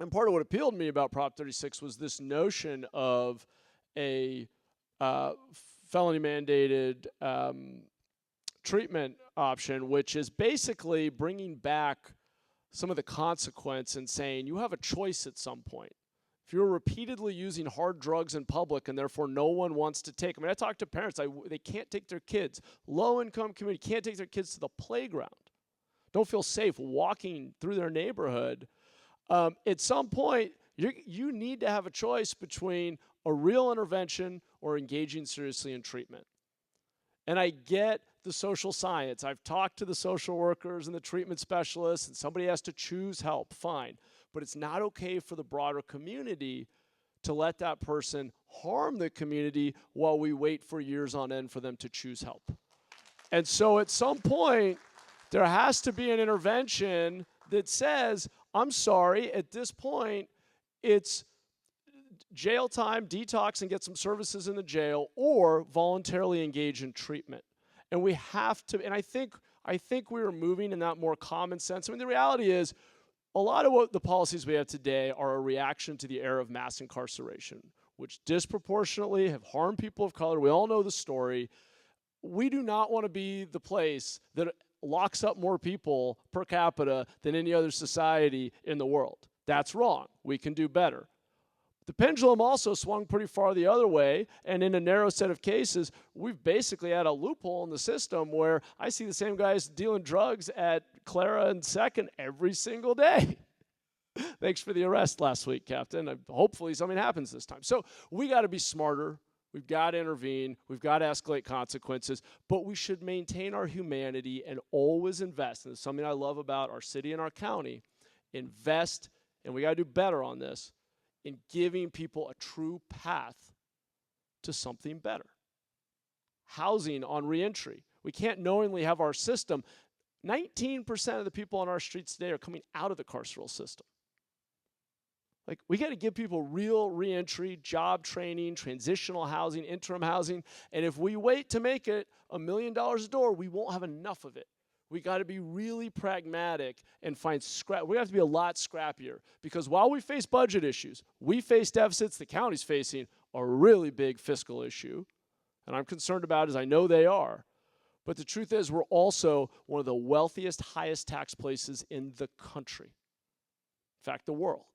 And part of what appealed to me about Prop 36 was this notion of a felony-mandated treatment option, which is basically bringing back some of the consequence and saying you have a choice at some point. If you're repeatedly using hard drugs in public and therefore no one wants to take them. I mean, I talk to parents, they can't take their kids. Low-income community can't take their kids to the playground. Don't feel safe walking through their neighborhood. At some point, you need to have a choice between a real intervention or engaging seriously in treatment. And I get the social science. I've talked to the social workers and the treatment specialists, and somebody has to choose help, fine. But it's not okay for the broader community to let that person harm the community while we wait for years on end for them to choose help. And so at some point, there has to be an intervention that says, I'm sorry, at this point, it's jail time, detox, and get some services in the jail, or voluntarily engage in treatment. And we have to, and I think we are moving in that more common sense. I mean, the reality is, a lot of what the policies we have today are a reaction to the era of mass incarceration, which disproportionately have harmed people of color. We all know the story. We do not want to be the place that locks up more people per capita than any other society in the world. That's wrong. We can do better. The pendulum also swung pretty far the other way, and in a narrow set of cases, we've basically had a loophole in the system where I see the same guys dealing drugs at Clara and 2nd every single day. Thanks for the arrest last week, Captain. Hopefully something happens this time. So we got to be smarter. We've got to intervene. We've got to escalate consequences. But we should maintain our humanity and always invest. And it's something I love about our city and our county. Invest, and we got to do better on this, in giving people a true path to something better. Housing on reentry. We can't knowingly have our system. 19% of the people on our streets today are coming out of the carceral system. Like, we got to give people real reentry, job training, transitional housing, interim housing. And if we wait to make it $1 million a door, we won't have enough of it. We got to be really pragmatic and find scrap. We have to be a lot scrappier, because while we face budget issues, we face deficits. The county's facing a really big fiscal issue, and I'm concerned about it, as I know they are. But the truth is, we're also one of the wealthiest, highest tax places in the country. In fact, the world.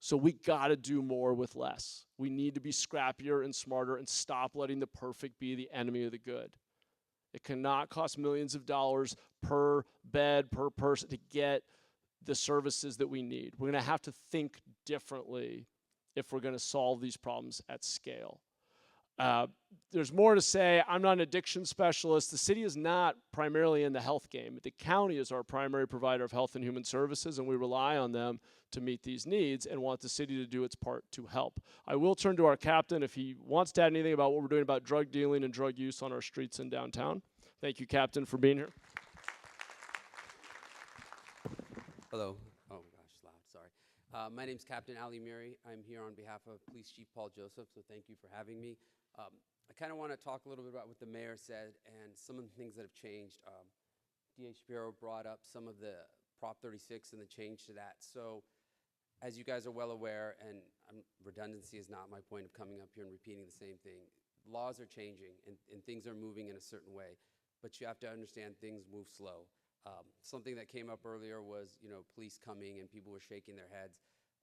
So we got to do more with less. We need to be scrappier and smarter and stop letting the perfect be the enemy of the good. It cannot cost millions of dollars per bed, per person to get the services that we need. We're going to have to think differently if we're going to solve these problems at scale. There's more to say. I'm not an addiction specialist. The city is not primarily in the health game. The county is our primary provider of health and human services, and we rely on them to meet these needs and want the city to do its part to help. I will turn to our captain if he wants to add anything about what we're doing about drug dealing and drug use on our streets in downtown. Thank you, Captain, for being here. Hello. Oh gosh, loud, sorry. My name's Captain Ali Miri. I'm here on behalf of Police Chief Paul Joseph, so thank you for having me. I kind of want to talk a little bit about what the mayor said and some of the things that have changed. DA Shapiro brought up some of the Prop 36 and the change to that. So as you guys are well aware, and redundancy is not my point of coming up here and repeating the same thing, laws are changing and things are moving in a certain way, but you have to understand things move slow. Something that came up earlier was, police coming and people were shaking their heads.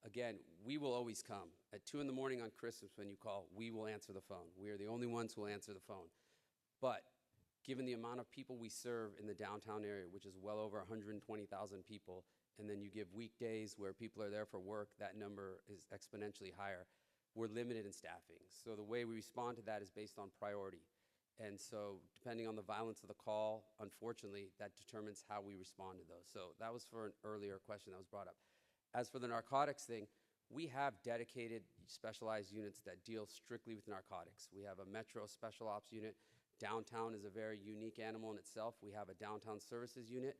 Again, we will always come. At 2 in the morning on Christmas when you call, we will answer the phone. We are the only ones who will answer the phone. But given the amount of people we serve in the downtown area, which is well over 120,000 people, and then you give weekdays where people are there for work, that number is exponentially higher. We're limited in staffing. So the way we respond to that is based on priority. And so depending on the violence of the call, unfortunately, that determines how we respond to those. So that was for an earlier question that was brought up. As for the narcotics thing, we have dedicated specialized units that deal strictly with narcotics. We have a Metro Special Ops unit. Downtown is a very unique animal in itself. We have a downtown services unit.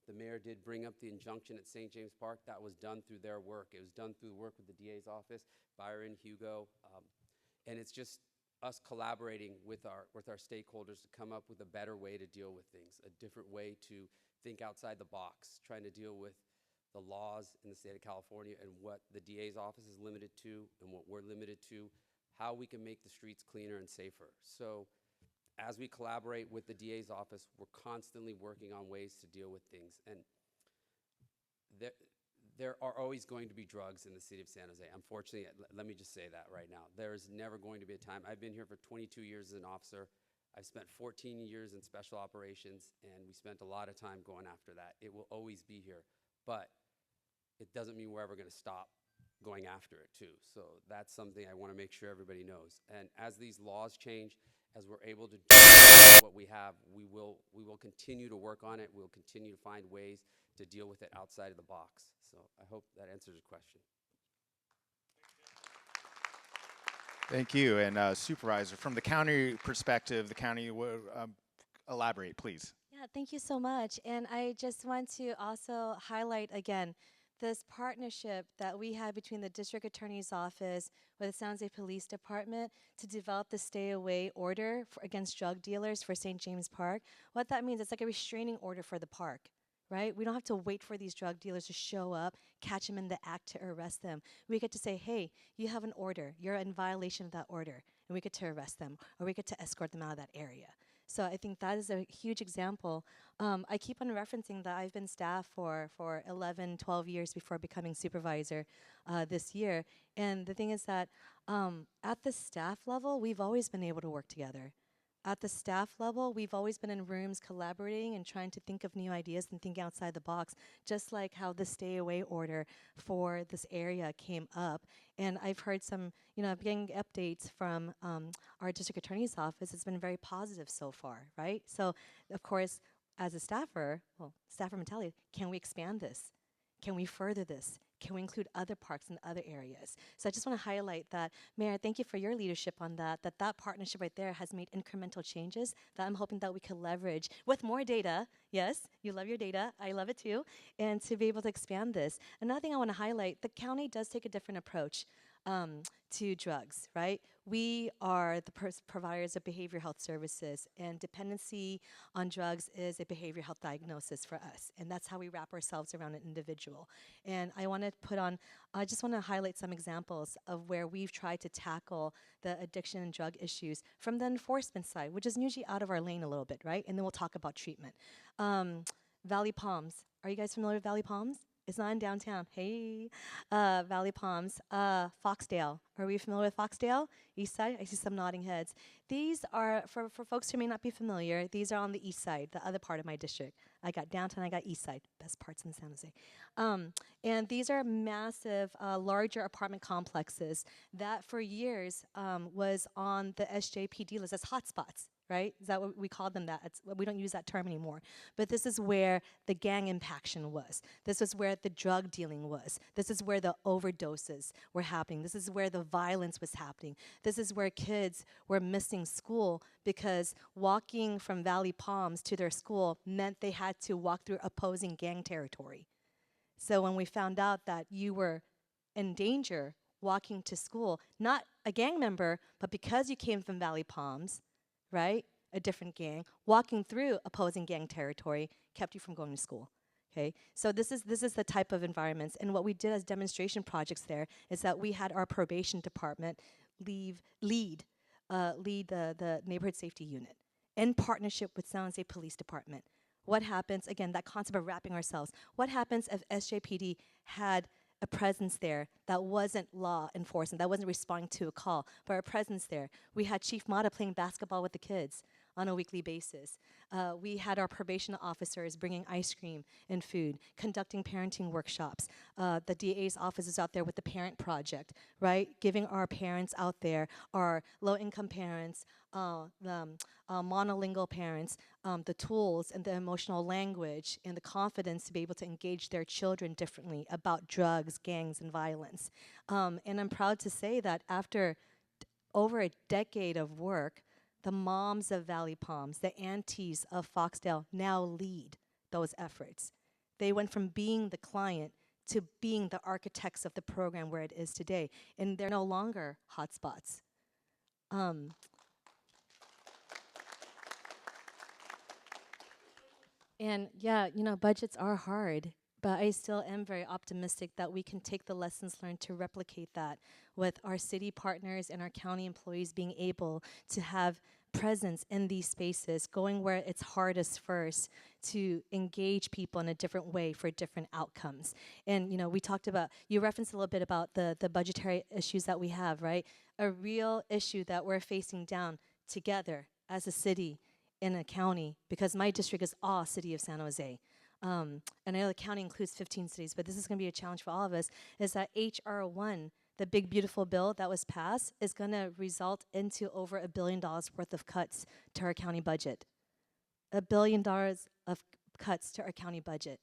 The mayor did bring up the injunction at St. James Park. That was done through their work. It was done through the work with the DA's office, Byron, Hugo, and it's just us collaborating with our stakeholders to come up with a better way to deal with things, a different way to think outside the box, trying to deal with the laws in the state of California and what the DA's office is limited to and what we're limited to, how we can make the streets cleaner and safer. So as we collaborate with the DA's office, we're constantly working on ways to deal with things. And there are always going to be drugs in the city of San Jose. Unfortunately, let me just say that right now. There is never going to be a time. I've been here for 22 years as an officer. I've spent 14 years in special operations, and we spent a lot of time going after that. It will always be here. But it doesn't mean we're ever going to stop going after it too. So that's something I want to make sure everybody knows. And as these laws change, as we're able to do what we have, we will continue to work on it. We'll continue to find ways to deal with it outside of the box. So I hope that answers your question. Thank you. And Supervisor, from the county perspective, the county will elaborate, please. Yeah, thank you so much. And I just want to also highlight again this partnership that we had between the District Attorney's Office with the San Jose Police Department to develop the stay away order against drug dealers for St. James Park. What that means, it's like a restraining order for the park, right? We don't have to wait for these drug dealers to show up, catch them in the act to arrest them. We get to say, hey, you have an order. You're in violation of that order. And we get to arrest them, or we get to escort them out of that area. So I think that is a huge example. I keep on referencing that I've been staff for 11, 12 years before becoming supervisor this year. And the thing is that at the staff level, we've always been able to work together. At the staff level, we've always been in rooms collaborating and trying to think of new ideas and think outside the box, just like how the stay away order for this area came up. And I've heard some, I'm getting updates from our district attorney's office. It's been very positive so far, right? So, of course, as a staffer, staffer mentality, can we expand this? Can we further this? Can we include other parks in other areas? So I just want to highlight that, Mayor, thank you for your leadership on that partnership right there has made incremental changes that I'm hoping that we can leverage with more data. Yes, you love your data. I love it too. And to be able to expand this. Another thing I want to highlight, the county does take a different approach to drugs, right? We are the providers of behavioral health services, and dependency on drugs is a behavioral health diagnosis for us, and that's how we wrap ourselves around an individual. And I just want to highlight some examples of where we've tried to tackle the addiction and drug issues from the enforcement side, which is usually out of our lane a little bit, right? And then we'll talk about treatment. Valley Palms. Are you guys familiar with Valley Palms? It's not in downtown. Hey, Valley Palms, Foxdale. Are we familiar with Foxdale? East side? I see some nodding heads. These are, for folks who may not be familiar, these are on the east side, the other part of my district. I got downtown, I got east side, best parts in San Jose. And these are massive, larger apartment complexes that for years was on the SJPD list as hotspots. Right? Is that what we call them? We don't use that term anymore. But this is where the gang impaction was. This is where the drug dealing was. This is where the overdoses were happening. This is where the violence was happening. This is where kids were missing school because walking from Valley Palms to their school meant they had to walk through opposing gang territory. So when we found out that you were in danger walking to school, not a gang member, but because you came from Valley Palms, right? A different gang, walking through opposing gang territory kept you from going to school. Okay, so this is the type of environments, and what we did as demonstration projects there is that we had our probation department lead the neighborhood safety unit in partnership with San Jose Police Department. What happens, again, that concept of wrapping ourselves, what happens if SJPD had a presence there that wasn't law enforcement, that wasn't responding to a call, but a presence there? We had Chief Mata playing basketball with the kids on a weekly basis. We had our probation officers bringing ice cream and food, conducting parenting workshops. The DA's office is out there with the Parent Project, right? Giving our parents out there, our low-income parents, the monolingual parents, the tools and the emotional language and the confidence to be able to engage their children differently about drugs, gangs, and violence. And I'm proud to say that after over a decade of work, the moms of Valley Palms, the aunties of Foxdale now lead those efforts. They went from being the client to being the architects of the program where it is today, and they're no longer hotspots. And yeah, budgets are hard, but I still am very optimistic that we can take the lessons learned to replicate that with our city partners and our county employees being able to have presence in these spaces, going where it's hardest first to engage people in a different way for different outcomes. And we talked about, you referenced a little bit about the budgetary issues that we have, right? A real issue that we're facing down together as a city in a county, because my district is all city of San Jose. And I know the county includes 15 cities, but this is going to be a challenge for all of us, is that HR 1, the big beautiful bill that was passed, is going to result into over $1 billion worth of cuts to our county budget. $1 billion of cuts to our county budget.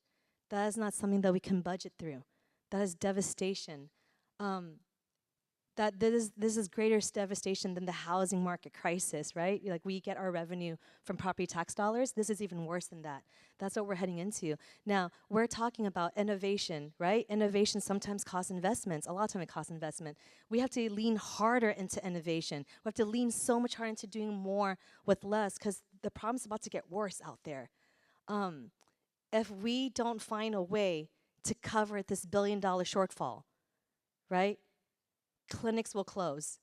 That is not something that we can budget through. That is devastation. This is greater devastation than the housing market crisis, right? Like, we get our revenue from property tax dollars. This is even worse than that. That's what we're heading into. Now, we're talking about innovation, right? Innovation sometimes costs investments. A lot of time it costs investment. We have to lean harder into innovation. We have to lean so much harder into doing more with less, because the problem's about to get worse out there. If we don't find a way to cover this $1 billion shortfall, right? Clinics will close.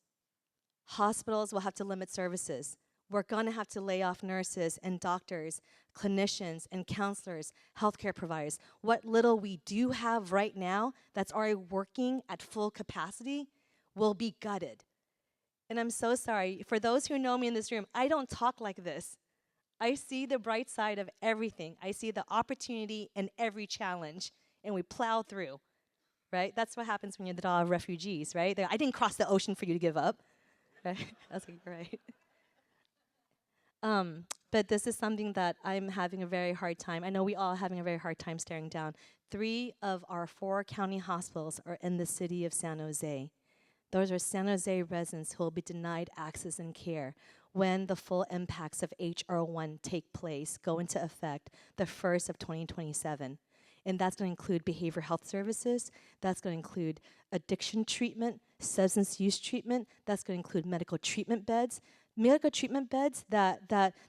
Hospitals will have to limit services. we're going to have to lay off nurses and doctors, clinicians and counselors, healthcare providers. What little we do have right now that's already working at full capacity will be gutted. And I'm so sorry. For those who know me in this room, I don't talk like this. I see the bright side of everything. I see the opportunity in every challenge, and we plow through, right? That's what happens when you're the daughter of refugees, right? I didn't cross the ocean for you to give up, right? That's right. But this is something that I'm having a very hard time. I know we all are having a very hard time staring down. 3 of our 4 county hospitals are in the city of San Jose. Those are San Jose residents who will be denied access and care when the full impacts of HR1 take place, go into effect the 1st of 2027. And that's going to include behavioral health services, that's going to include addiction treatment, substance use treatment, that's going to include medical treatment beds that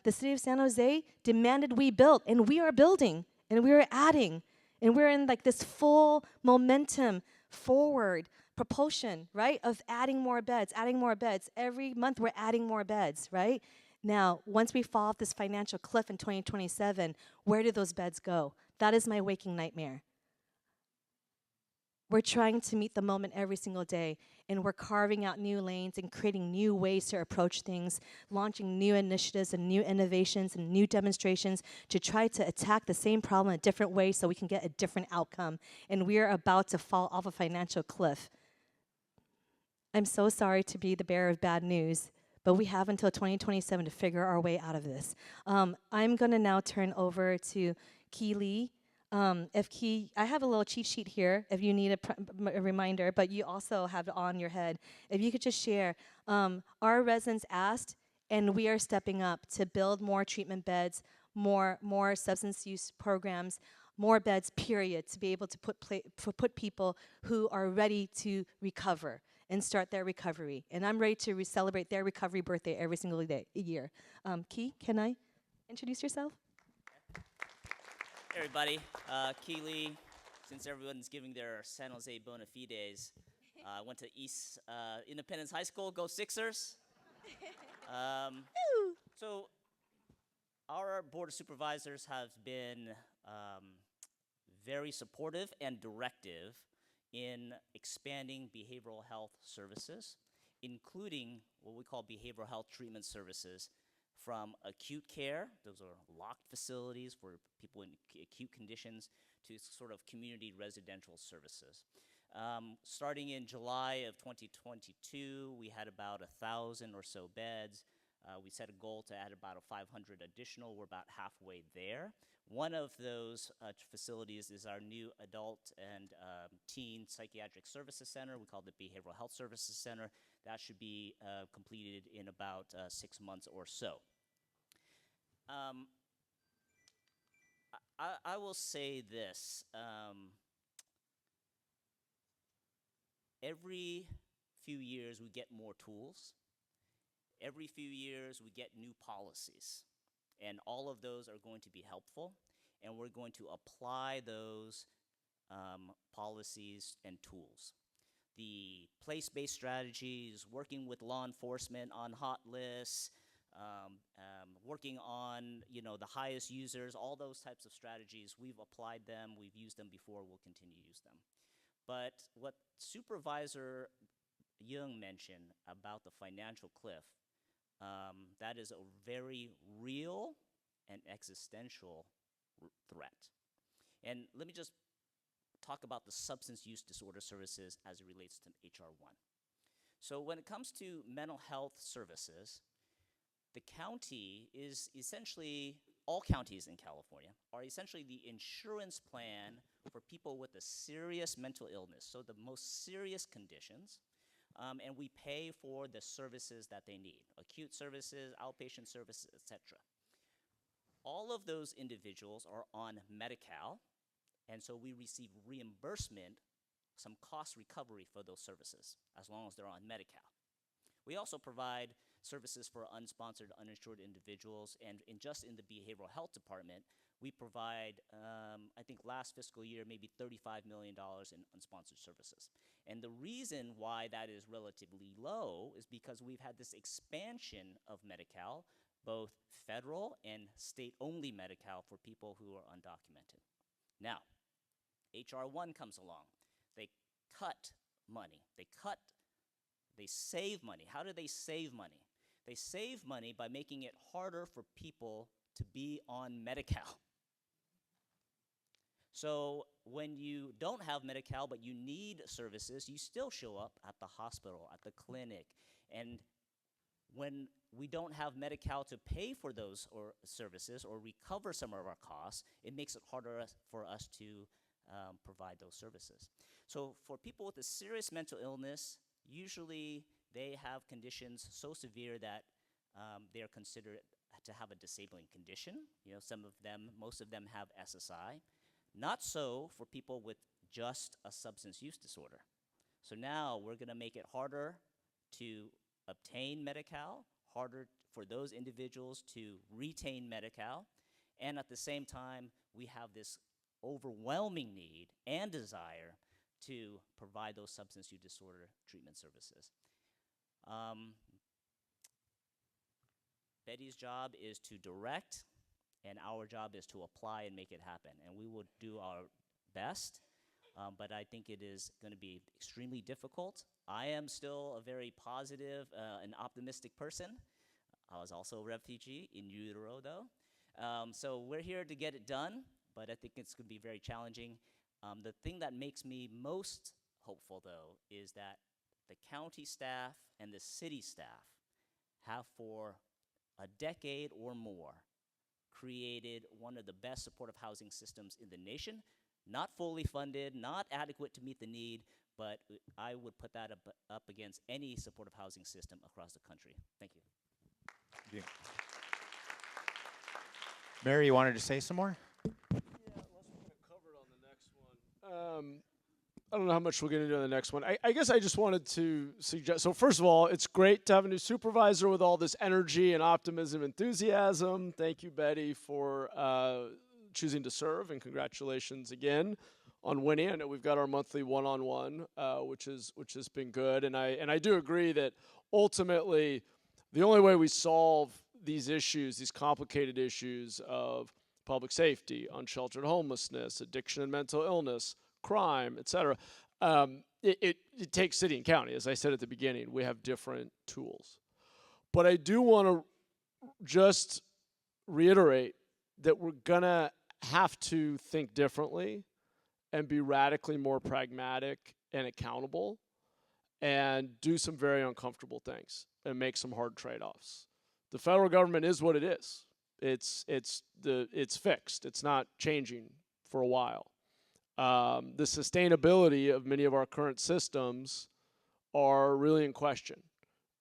the city of San Jose demanded we build, and we are building, and we are adding, and we're in like this full momentum forward propulsion, right, of adding more beds. Every month we're adding more beds, right? Now, once we fall off this financial cliff in 2027, where do those beds go? That is my waking nightmare. We're trying to meet the moment every single day, and we're carving out new lanes and creating new ways to approach things, launching new initiatives and new innovations and new demonstrations to try to attack the same problem in a different way so we can get a different outcome. And we are about to fall off a financial cliff. I'm so sorry to be the bearer of bad news, but we have until 2027 to figure our way out of this. I'm going to now turn over to Key Lee. I have a little cheat sheet here if you need a reminder, but you also have it on your head. If you could just share, our residents asked, and we are stepping up to build more treatment beds, more substance use programs, more beds, period, to be able to put people who are ready to recover and start their recovery. And I'm ready to celebrate their recovery birthday every single year. Key, can I introduce yourself? Hey everybody, Keely. Since everyone's giving their San Jose bona fides, I went to East Independence High School. Go Sixers! So our Board of Supervisors have been very supportive and directive in expanding behavioral health services, including what we call behavioral health treatment services, from acute care, those are locked facilities for people in acute conditions, to sort of community residential services. Starting in July of 2022, we had about 1,000 or so beds. We set a goal to add about 500 additional. We're about halfway there. One of those facilities is our new adult and teen psychiatric services center. We call it the Behavioral Health Services Center. That should be completed in about 6 months or so. I will say this. Every few years we get more tools. Every few years we get new policies. And all of those are going to be helpful. And we're going to apply those policies and tools. The place-based strategies, working with law enforcement on hot lists, working on the highest users, all those types of strategies, we've applied them, we've used them before, we'll continue to use them. But what Supervisor Young mentioned about the financial cliff, that is a very real and existential threat. And let me just talk about the substance use disorder services as it relates to HR1. So when it comes to mental health services, the county is essentially, all counties in California are essentially the insurance plan for people with a serious mental illness, so the most serious conditions, and we pay for the services that they need, acute services, outpatient services, etc. All of those individuals are on Medi-Cal, and so we receive reimbursement, some cost recovery for those services, as long as they're on Medi-Cal. We also provide services for unsponsored, uninsured individuals, and just in the behavioral health department, we provide, I think last fiscal year, maybe $35 million in unsponsored services. And the reason why that is relatively low is because we've had this expansion of Medi-Cal both federal and state-only Medi-Cal for people who are undocumented. Now, HR 1 comes along. They cut money. They save money. How do they save money? They save money by making it harder for people to be on Medi-Cal. So when you don't have Medi-Cal but you need services, you still show up at the hospital, at the clinic. And when we don't have Medi-Cal to pay for those services or recover some of our costs, it makes it harder for us to provide those services. So for people with a serious mental illness, usually they have conditions so severe that they are considered to have a disabling condition. You know, most of them have SSI. Not so for people with just a substance use disorder. So now we're gonna make it harder to obtain Medi-Cal, harder for those individuals to retain Medi-Cal, and at the same time, we have this overwhelming need and desire to provide those substance use disorder treatment services. Betty's job is to direct, and our job is to apply and make it happen. And we will do our best, but I think it is going to be extremely difficult. I am still a very positive and optimistic person. I was also a refugee in utero, though. So we're here to get it done, but I think it's going to be very challenging. The thing that makes me most hopeful, though, is that the county staff and the city staff have for a decade or more created one of the best supportive housing systems in the nation. Not fully funded, not adequate to meet the need, but I would put that up against any supportive housing system across the country. Thank you. Yeah. Mary, you wanted to say some more? Yeah, unless we're going to cover it on the next one. I don't know how much we're going to do on the next one. I guess I just wanted to suggest, so first of all, it's great to have a new supervisor with all this energy and optimism, enthusiasm. Thank you, Betty, for choosing to serve, and congratulations again on winning. I know we've got our monthly one-on-one, which has been good, and I do agree that ultimately the only way we solve these issues, these complicated issues of public safety, unsheltered homelessness, addiction and mental illness, crime, et cetera, it takes city and county. As I said at the beginning, we have different tools. But I do want to just reiterate that we're going to have to think differently and be radically more pragmatic and accountable and do some very uncomfortable things and make some hard trade-offs. The federal government is what it is. It's fixed. It's not changing for a while. The sustainability of many of our current systems are really in question.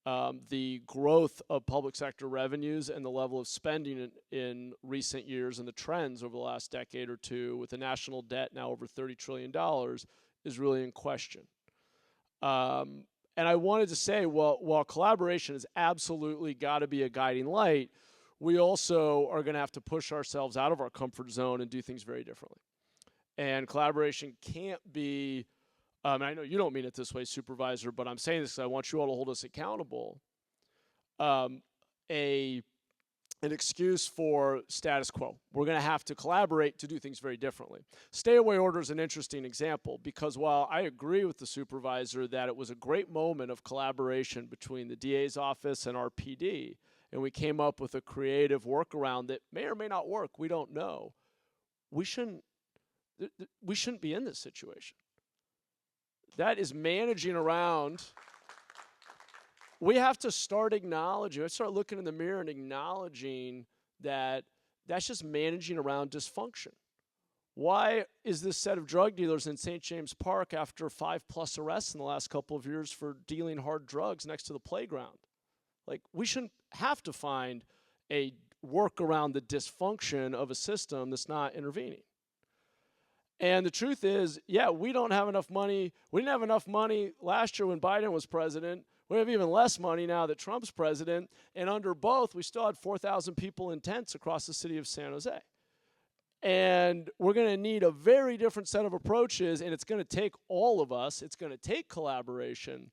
The growth of public sector revenues and the level of spending in recent years and the trends over the last decade or two, with the national debt now over $30 trillion, is really in question. And I wanted to say, while collaboration has absolutely got to be a guiding light, we also are going to have to push ourselves out of our comfort zone and do things very differently. And collaboration can't be, I know you don't mean it this way, Supervisor, but I'm saying this because I want you all to hold us accountable, an excuse for status quo. We're going to have to collaborate to do things very differently. Stay-away order is an interesting example because while I agree with the Supervisor that it was a great moment of collaboration between the DA's office and our PD, and we came up with a creative workaround that may or may not work, we don't know, we shouldn't be in this situation. That is managing around. We have to start acknowledging, let's start looking in the mirror and acknowledging that that's just managing around dysfunction. Why is this set of drug dealers in St. James Park after 5+ arrests in the last couple of years for dealing hard drugs next to the playground? Like, we shouldn't have to find a work around the dysfunction of a system that's not intervening. And the truth is, yeah, we don't have enough money. We didn't have enough money last year when Biden was president. We have even less money now that Trump's president. And under both, we still had 4,000 people in tents across the city of San Jose. And we're going to need a very different set of approaches, and it's going to take all of us. It's going to take collaboration.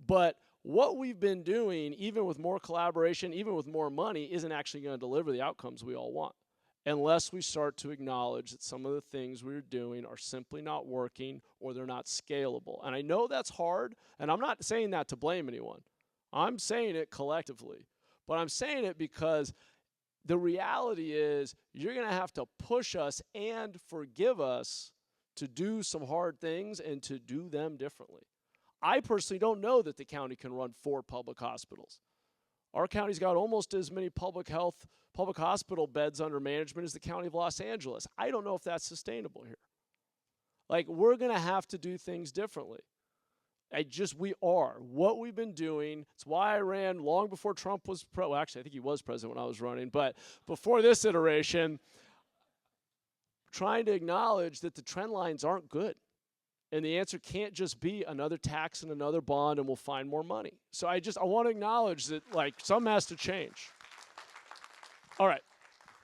But what we've been doing, even with more collaboration, even with more money, isn't actually going to deliver the outcomes we all want, unless we start to acknowledge that some of the things we're doing are simply not working or they're not scalable. And I know that's hard, and I'm not saying that to blame anyone. I'm saying it collectively. But I'm saying it because the reality is you're going to have to push us and forgive us to do some hard things and to do them differently. I personally don't know that the county can run 4 public hospitals. Our county's got almost as many public hospital beds under management as the county of Los Angeles. I don't know if that's sustainable here. Like, we're going to have to do things differently. We are. What we've been doing, it's why I ran long before Trump was, actually, I think he was president when I was running, but before this iteration, trying to acknowledge that the trend lines aren't good. And the answer can't just be another tax and another bond and we'll find more money. So I want to acknowledge that, like, something has to change. All right.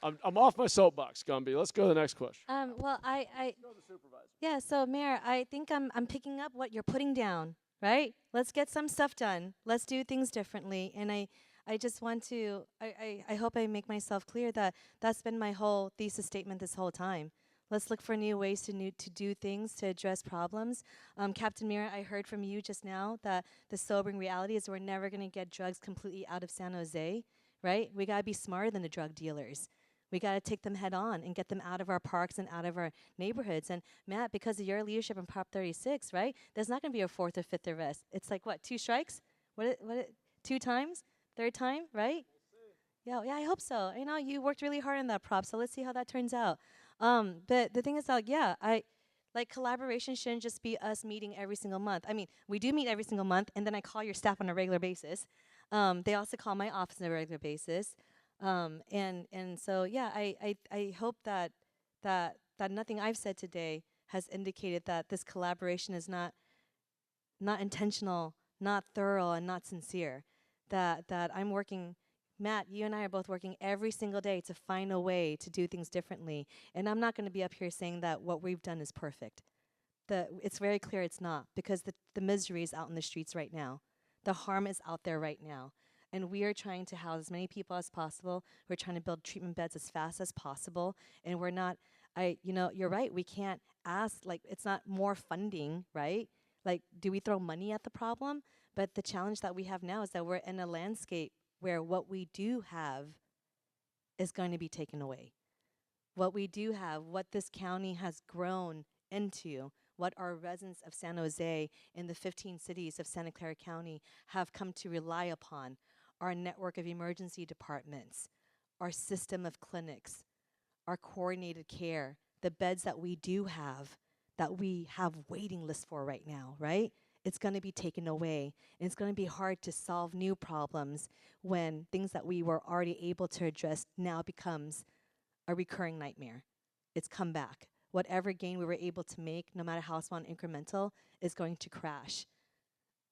I'm off my soapbox, Gumby. Let's go to the next question. Well, Go to the supervisor. yeah. So, Mayor, I think I'm picking up what you're putting down. Right? Let's get some stuff done. Let's do things differently. And I just want to. I hope I make myself clear that that's been my whole thesis statement this whole time. Let's look for new ways to do things, to address problems. Captain Mira, I heard from you just now that the sobering reality is we're never going to get drugs completely out of San Jose, right? We got to be smarter than the drug dealers. We got to take them head on and get them out of our parks and out of our neighborhoods. And Matt, because of your leadership in Prop 36, right, there's not going to be a 4th or 5th arrest. It's like, what, 2 strikes? 2 times? 3rd time, right? Yeah, I hope so. You know, you worked really hard on that prop, so let's see how that turns out. But the thing is, like, yeah, collaboration shouldn't just be us meeting every single month. I mean, we do meet every single month, and then I call your staff on a regular basis. They also call my office on a regular basis. And so, yeah, I hope that nothing I've said today has indicated that this collaboration is not intentional, not thorough, and not sincere. That I'm working. Matt, you and I are both working every single day to find a way to do things differently. And I'm not going to be up here saying that what we've done is perfect. It's very clear it's not, because the misery is out in the streets right now. The harm is out there right now. And we are trying to house as many people as possible. We're trying to build treatment beds as fast as possible. And we're not, you're right, we can't ask, like, it's not more funding, right? Like, do we throw money at the problem? But the challenge that we have now is that we're in a landscape where what we do have is going to be taken away. What we do have, what this county has grown into, what our residents of San Jose in the 15 cities of Santa Clara County have come to rely upon, our network of emergency departments, our system of clinics, our coordinated care, the beds that we do have, that we have waiting lists for right now, right? It's going to be taken away. And it's going to be hard to solve new problems when things that we were already able to address now becomes a recurring nightmare. It's come back. Whatever gain we were able to make, no matter how small and incremental, is going to crash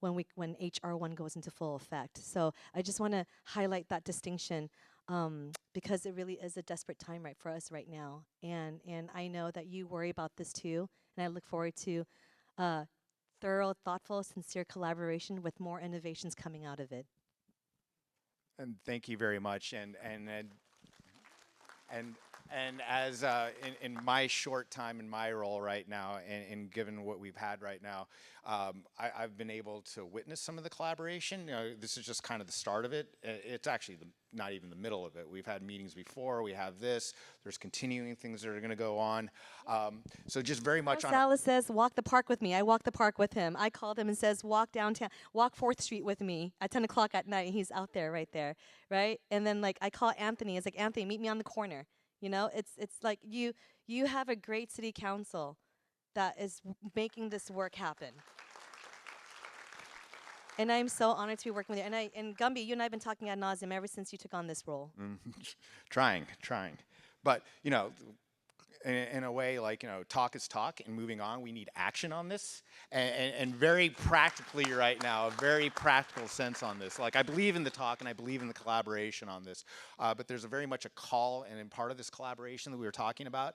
when HR 1 goes into full effect. So I just want to highlight that distinction because it really is a desperate time right for us right now. And I know that you worry about this too, and I look forward to thorough, thoughtful, sincere collaboration with more innovations coming out of it. And thank you very much. And as in my short time in my role right now, and given what we've had right now, I've been able to witness some of the collaboration. You know, this is just kind of the start of it. It's actually not even the middle of it. We've had meetings before. We have this. There's continuing things that are going to go on. So just very much on. Salas says, walk the park with me. I walk the park with him. I called him and says, walk downtown, walk 4th Street with me at 10 o'clock at night. He's out there right there, right? And then, like, I call Anthony. It's like, Anthony, meet me on the corner. You know, it's like you have a great city council that is making this work happen. And I'm so honored to be working with you. And Gumby, you and I have been talking ad nauseum ever since you took on this role. Trying. But, you know, in a way like, talk is talk and moving on. We need action on this, and very practically right now, a very practical sense on this. Like, I believe in the talk and I believe in the collaboration on this, but there's a very much a call, and in part of this collaboration that we were talking about,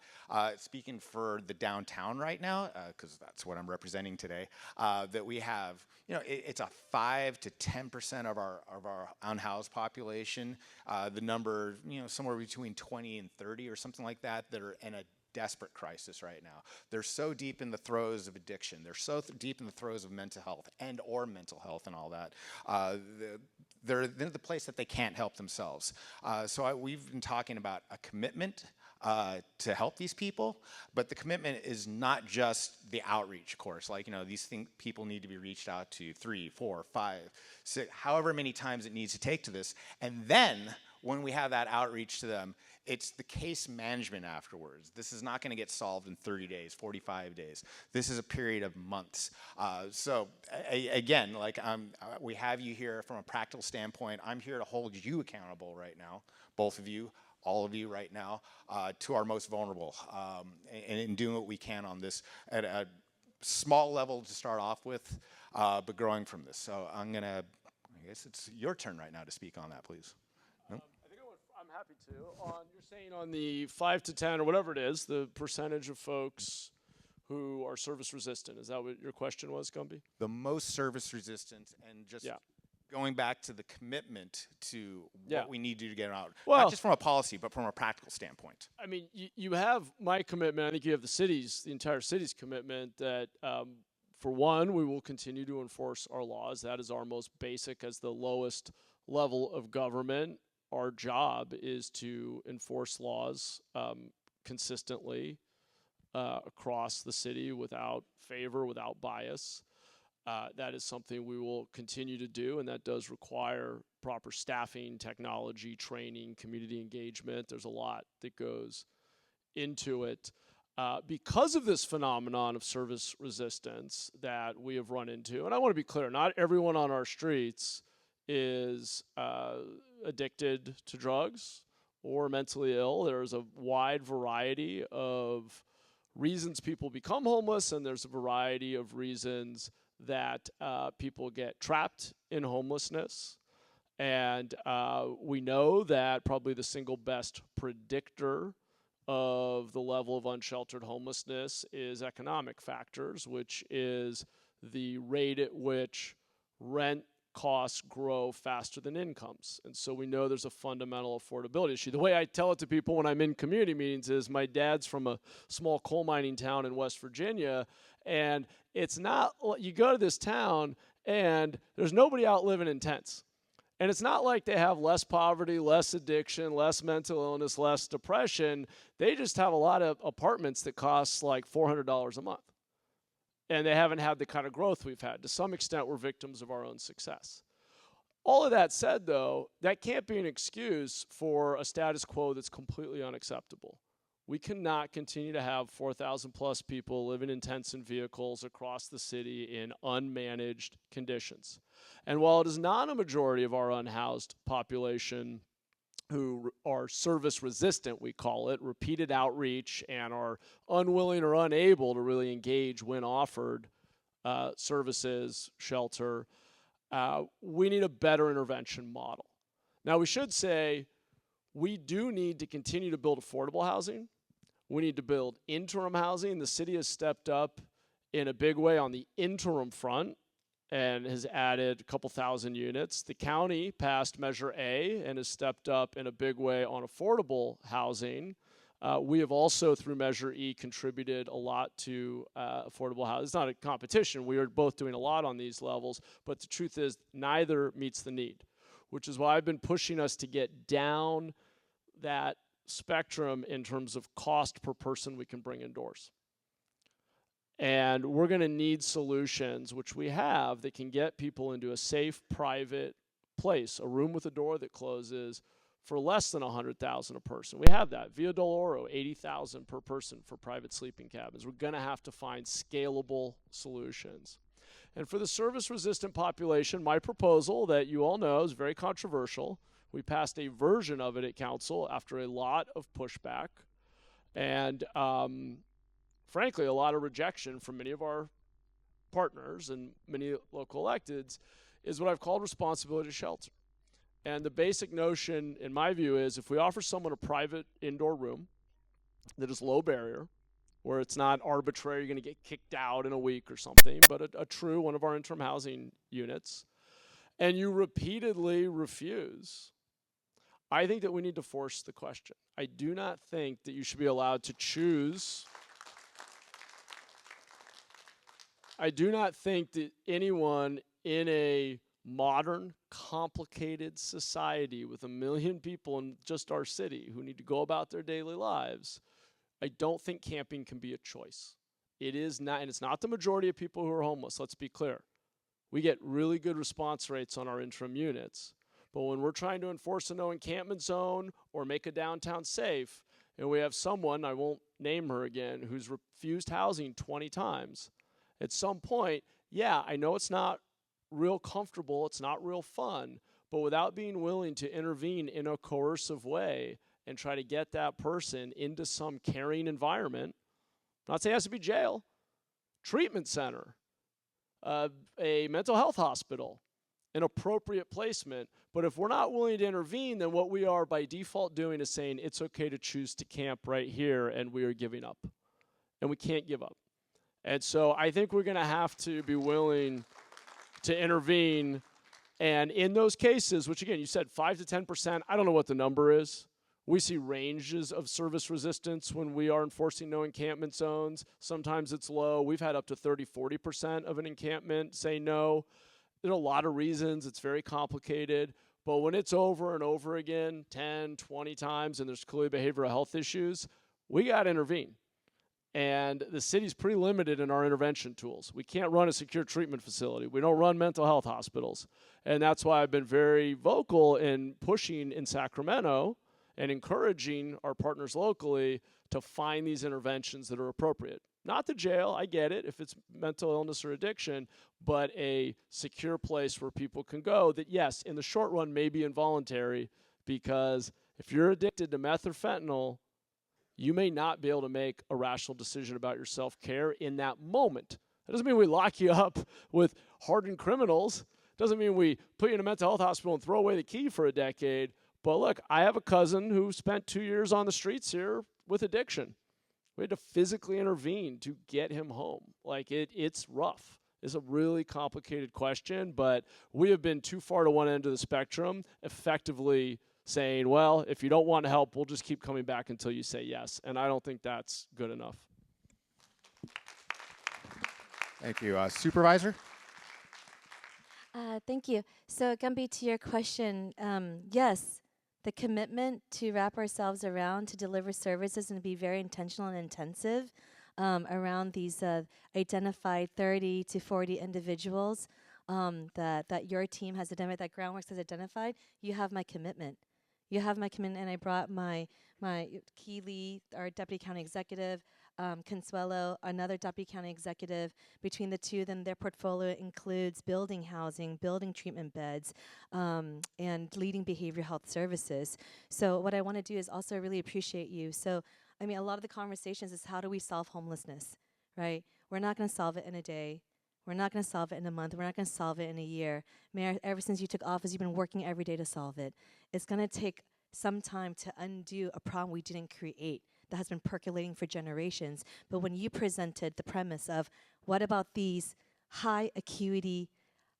speaking for the downtown right now, because that's what I'm representing today, that we have, it's a 5 to 10% of our unhoused population. The number, somewhere between 20 and 30 or something like that are in a desperate crisis right now. They're so deep in the throes of addiction. They're so deep in the throes of mental health and all that. They're in the place that they can't help themselves. We've been talking about a commitment to help these people, but the commitment is not just the outreach, of course. Like, these people need to be reached out to 3, 4, 5, 6, however many times it needs to take to this. And then when we have that outreach to them, it's the case management afterwards. This is not going to get solved in 30 days, 45 days. This is a period of months. Again, like, we have you here from a practical standpoint. I'm here to hold you accountable right now, both of you, all of you right now, to our most vulnerable, and in doing what we can on this at a small level to start off with, but growing from this. So I guess it's your turn right now to speak on that, please. No? I'm happy to. You're saying on the 5 to 10 or whatever it is, the percentage of folks who are service resistant. Is that what your question was, Gumby? The most service resistant, and just going back to the commitment to what we need to do to get out. Well, not just from a policy, but from a practical standpoint. I mean, you have my commitment. I think you have the entire city's commitment that, for one, we will continue to enforce our laws. That is our most basic, as the lowest level of government. Our job is to enforce laws consistently across the city without favor, without bias. That is something we will continue to do, and that does require proper staffing, technology, training, community engagement. There's a lot that goes into it. Because of this phenomenon of service resistance that we have run into, and I want to be clear, not everyone on our streets is addicted to drugs or mentally ill. There's a wide variety of reasons people become homeless, and there's a variety of reasons that people get trapped in homelessness. And we know that probably the single best predictor of the level of unsheltered homelessness is economic factors, which is the rate at which rent costs grow faster than incomes. And so we know there's a fundamental affordability issue. The way I tell it to people when I'm in community meetings is my dad's from a small coal mining town in West Virginia, and it's not, you go to this town and there's nobody out living in tents. And it's not like they have less poverty, less addiction, less mental illness, less depression. They just have a lot of apartments that cost like $400 a month. And they haven't had the kind of growth we've had. To some extent, we're victims of our own success. All of that said, though, that can't be an excuse for a status quo that's completely unacceptable. We cannot continue to have 4,000 plus people living in tents and vehicles across the city in unmanaged conditions. And while it is not a majority of our unhoused population who are service resistant, we call it, repeated outreach, and are unwilling or unable to really engage when offered services, shelter, we need a better intervention model. Now, we should say we do need to continue to build affordable housing. We need to build interim housing. The city has stepped up in a big way on the interim front and has added a couple thousand units. The county passed Measure A and has stepped up in a big way on affordable housing. We have also, through Measure E, contributed a lot to affordable housing. It's not a competition. We are both doing a lot on these levels, but the truth is neither meets the need, which is why I've been pushing us to get down that spectrum in terms of cost per person we can bring indoors. And we're going to need solutions, which we have, that can get people into a safe, private place, a room with a door that closes, for less than $100,000 a person. We have that. Via Doloro, $80,000 per person for private sleeping cabins. We're going to have to find scalable solutions. And for the service-resistant population, my proposal that you all know is very controversial. We passed a version of it at council after a lot of pushback. And frankly, a lot of rejection from many of our partners and many local electeds is what I've called responsibility to shelter. And the basic notion, in my view, is if we offer someone a private indoor room that is low barrier, where it's not arbitrary, you're going to get kicked out in a week or something, but a true one of our interim housing units, and you repeatedly refuse, I think that we need to force the question. I do not think that you should be allowed to choose. I do not think that anyone in a modern, complicated society with 1 million people in just our city who need to go about their daily lives, I don't think camping can be a choice. It is not, and it's not the majority of people who are homeless, let's be clear. We get really good response rates on our interim units, but when we're trying to enforce a no encampment zone or make a downtown safe, and we have someone, I won't name her again, who's refused housing 20 times, at some point, yeah, I know it's not real comfortable, it's not real fun, but without being willing to intervene in a coercive way and try to get that person into some caring environment, I'm not saying it has to be jail, treatment center, a mental health hospital, an appropriate placement. But if we're not willing to intervene, then what we are by default doing is saying it's okay to choose to camp right here, and we are giving up. And we can't give up. And so I think we're going to have to be willing to intervene. And in those cases, which again, you said 5 to 10%, I don't know what the number is. We see ranges of service resistance when we are enforcing no encampment zones. Sometimes it's low. We've had up to 30, 40% of an encampment say no. There are a lot of reasons. It's very complicated. But when it's over and over again, 10, 20 times, and there's clearly behavioral health issues, we got to intervene. And the city's pretty limited in our intervention tools. We can't run a secure treatment facility. We don't run mental health hospitals. And that's why I've been very vocal in pushing in Sacramento and encouraging our partners locally to find these interventions that are appropriate. Not the jail, I get it, if it's mental illness or addiction, but a secure place where people can go that, yes, in the short run may be involuntary, because if you're addicted to meth or fentanyl, you may not be able to make a rational decision about your self-care in that moment. That doesn't mean we lock you up with hardened criminals. Doesn't mean we put you in a mental health hospital and throw away the key for a decade. But look, I have a cousin who spent 2 years on the streets here with addiction. We had to physically intervene to get him home. Like, it's rough. It's a really complicated question, but we have been too far to one end of the spectrum, effectively saying, well, if you don't want help, we'll just keep coming back until you say yes. And I don't think that's good enough. Thank you. Supervisor? Thank you. So, Gumby, to your question, yes, the commitment to wrap ourselves around to deliver services and be very intentional and intensive around these identified 30 to 40 individuals that your team has identified, that Groundworks has identified, you have my commitment. You have my commitment, and I brought my Keeley, our Deputy County Executive, Consuelo, another Deputy County Executive. Between the two of them, their portfolio includes building housing, building treatment beds, and leading behavioral health services. So what I want to do is also really appreciate you. So, I mean, a lot of the conversations is how do we solve homelessness, right? We're not going to solve it in a day. We're not going to solve it in a month. We're not going to solve it in a year. Mayor, ever since you took office, you've been working every day to solve it. It's going to take some time to undo a problem we didn't create that has been percolating for generations. But when you presented the premise of what about these high acuity,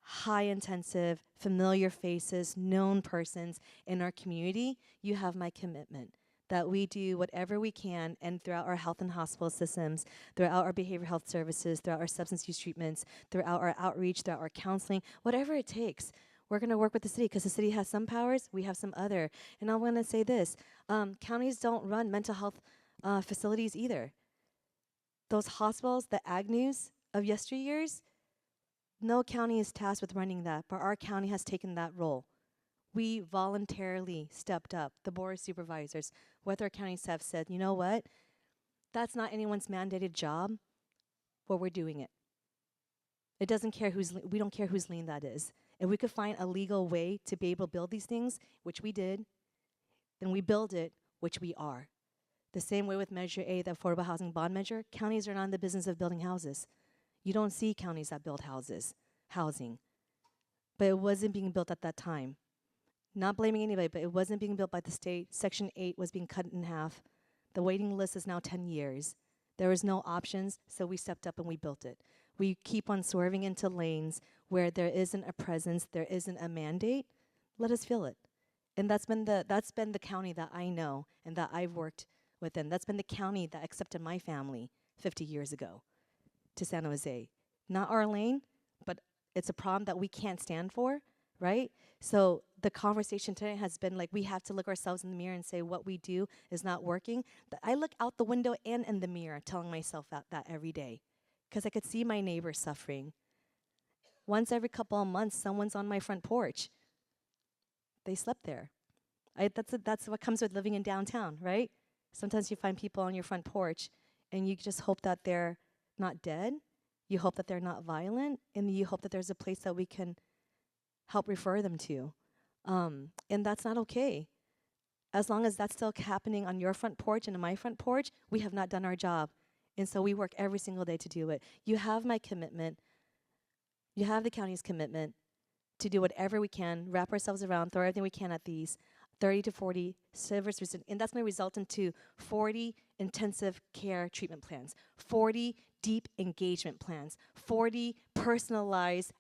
high intensive, familiar faces, known persons in our community, you have my commitment that we do whatever we can, and throughout our health and hospital systems, throughout our behavioral health services, throughout our substance use treatments, throughout our outreach, throughout our counseling, whatever it takes, we're going to work with the city, because the city has some powers, we have some other. And I want to say this, counties don't run mental health facilities either. Those hospitals, the Agnews of yesteryears, no county is tasked with running that, but our county has taken that role. We voluntarily stepped up, the board of supervisors, with our county staff said, you know what, that's not anyone's mandated job, but we're doing it. It doesn't care we don't care whose lien that is. If we could find a legal way to be able to build these things, which we did, then we build it, which we are. The same way with Measure A, the affordable housing bond measure, counties are not in the business of building houses. You don't see counties that build housing. But it wasn't being built at that time. Not blaming anybody, but it wasn't being built by the state. Section 8 was being cut in half. The waiting list is now 10 years. There was no options, so we stepped up and we built it. We keep on swerving into lanes where there isn't a presence, there isn't a mandate. Let us fill it. And that's been the county that I know and that I've worked within. That's been the county that accepted my family 50 years ago to San Jose. Not our lane, but it's a problem that we can't stand for, right? So the conversation today has been like, we have to look ourselves in the mirror and say what we do is not working. But I look out the window and in the mirror telling myself that every day because I could see my neighbors suffering. Once every couple of months, someone's on my front porch. They slept there. That's what comes with living in downtown, right? Sometimes you find people on your front porch and you just hope that they're not dead. You hope that they're not violent, and you hope that there's a place that we can help refer them to. And that's not okay. As long as that's still happening on your front porch and on my front porch, we have not done our job. And so we work every single day to do it. You have my commitment. You have the county's commitment to do whatever we can, wrap ourselves around, throw everything we can at these 30 to 40 service reasons. And that's going to result into 40 intensive care treatment plans, 40 deep engagement plans, 40 personalized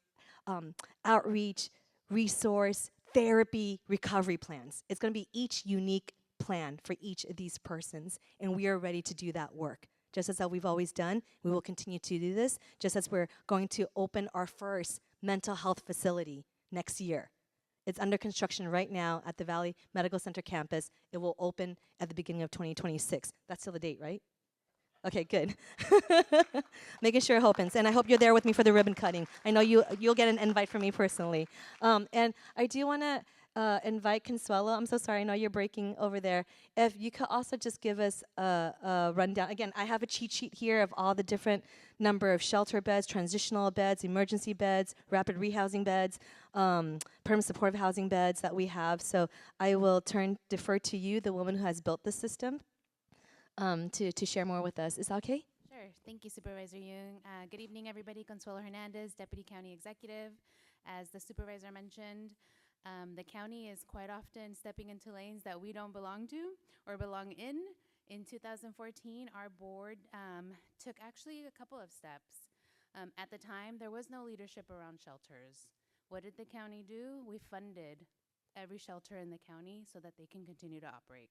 outreach, resource, therapy, recovery plans. It's going to be each unique plan for each of these persons, and we are ready to do that work. Just as we've always done, we will continue to do this, just as we're going to open our first mental health facility next year. It's under construction right now at the Valley Medical Center campus. It will open at the beginning of 2026. That's still the date, right? Okay, good. Making sure it opens. And I hope you're there with me for the ribbon cutting. I know you'll get an invite from me personally. And I do want to invite Consuelo. I'm so sorry. I know you're breaking over there. If you could also just give us a rundown. Again, I have a cheat sheet here of all the different number of shelter beds, transitional beds, emergency beds, rapid rehousing beds, permanent supportive housing beds that we have. So I will defer to you, the woman who has built the system, to share more with us. Is that okay? Sure. Thank you, Supervisor Young. Good evening, everybody. Consuelo Hernandez, Deputy County Executive. As the Supervisor mentioned, the county is quite often stepping into lanes that we don't belong to or belong in. In 2014, our board took actually a couple of steps. At the time, there was no leadership around shelters. What did the county do? We funded every shelter in the county so that they can continue to operate.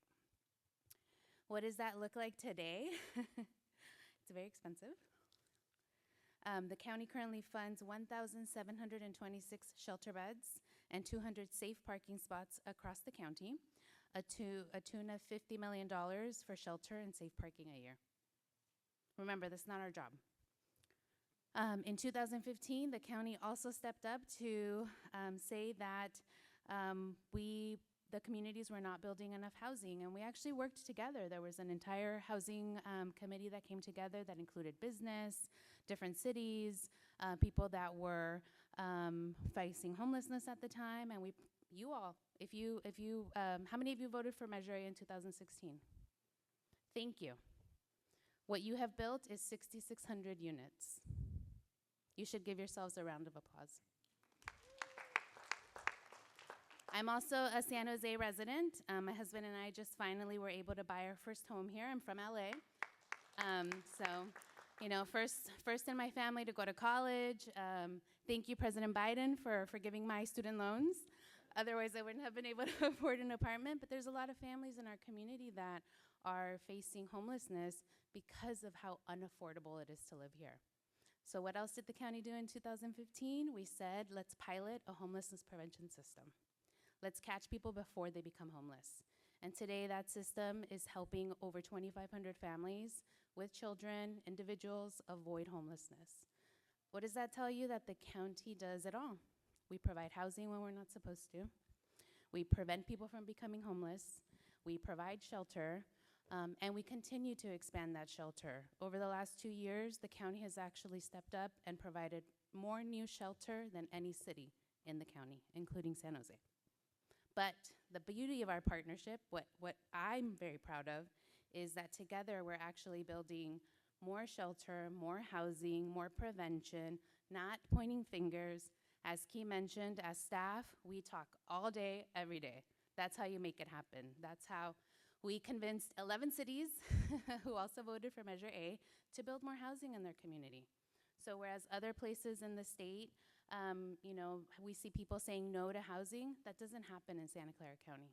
What does that look like today? It's very expensive. The county currently funds 1,726 shelter beds and 200 safe parking spots across the county, a tune of $50 million for shelter and safe parking a year. Remember, that's not our job. In 2015, the county also stepped up to say that the communities were not building enough housing, and we actually worked together. There was an entire housing committee that came together that included business, different cities, people that were facing homelessness at the time, and you all, how many of you voted for Measure A in 2016? Thank you. What you have built is 6,600 units. You should give yourselves a round of applause. I'm also a San Jose resident. My husband and I just finally were able to buy our first home here. I'm from LA. So, you know, first in my family to go to college. Thank you, President Biden, for giving my student loans. Otherwise, I wouldn't have been able to afford an apartment. But there's a lot of families in our community that are facing homelessness because of how unaffordable it is to live here. So what else did the county do in 2015? We said, let's pilot a homelessness prevention system. Let's catch people before they become homeless. And today that system is helping over 2,500 families with children, individuals, avoid homelessness. What does that tell you? That the county does it all. We provide housing when we're not supposed to. We prevent people from becoming homeless. We provide shelter, and we continue to expand that shelter. Over the last 2 years, the county has actually stepped up and provided more new shelter than any city in the county, including San Jose. But the beauty of our partnership, what I'm very proud of, is that together we're actually building more shelter, more housing, more prevention, not pointing fingers. As Key mentioned, as staff, we talk all day, every day. That's how you make it happen. That's how we convinced 11 cities who also voted for Measure A to build more housing in their community. So whereas other places in the state, we see people saying no to housing, that doesn't happen in Santa Clara County.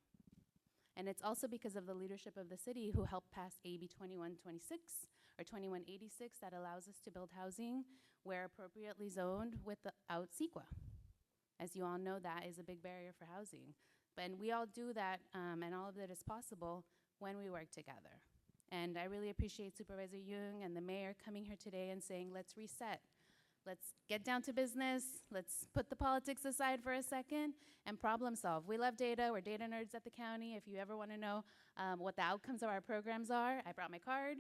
And it's also because of the leadership of the city who helped pass AB 2126 or 2186 that allows us to build housing where appropriately zoned without CEQA. As you all know, that is a big barrier for housing. But we all do that, and all of it is possible when we work together. And I really appreciate Supervisor Duong and the mayor coming here today and saying, let's reset. Let's get down to business. Let's put the politics aside for a second and problem solve. We love data. We're data nerds at the county. If you ever want to know what the outcomes of our programs are, I brought my card.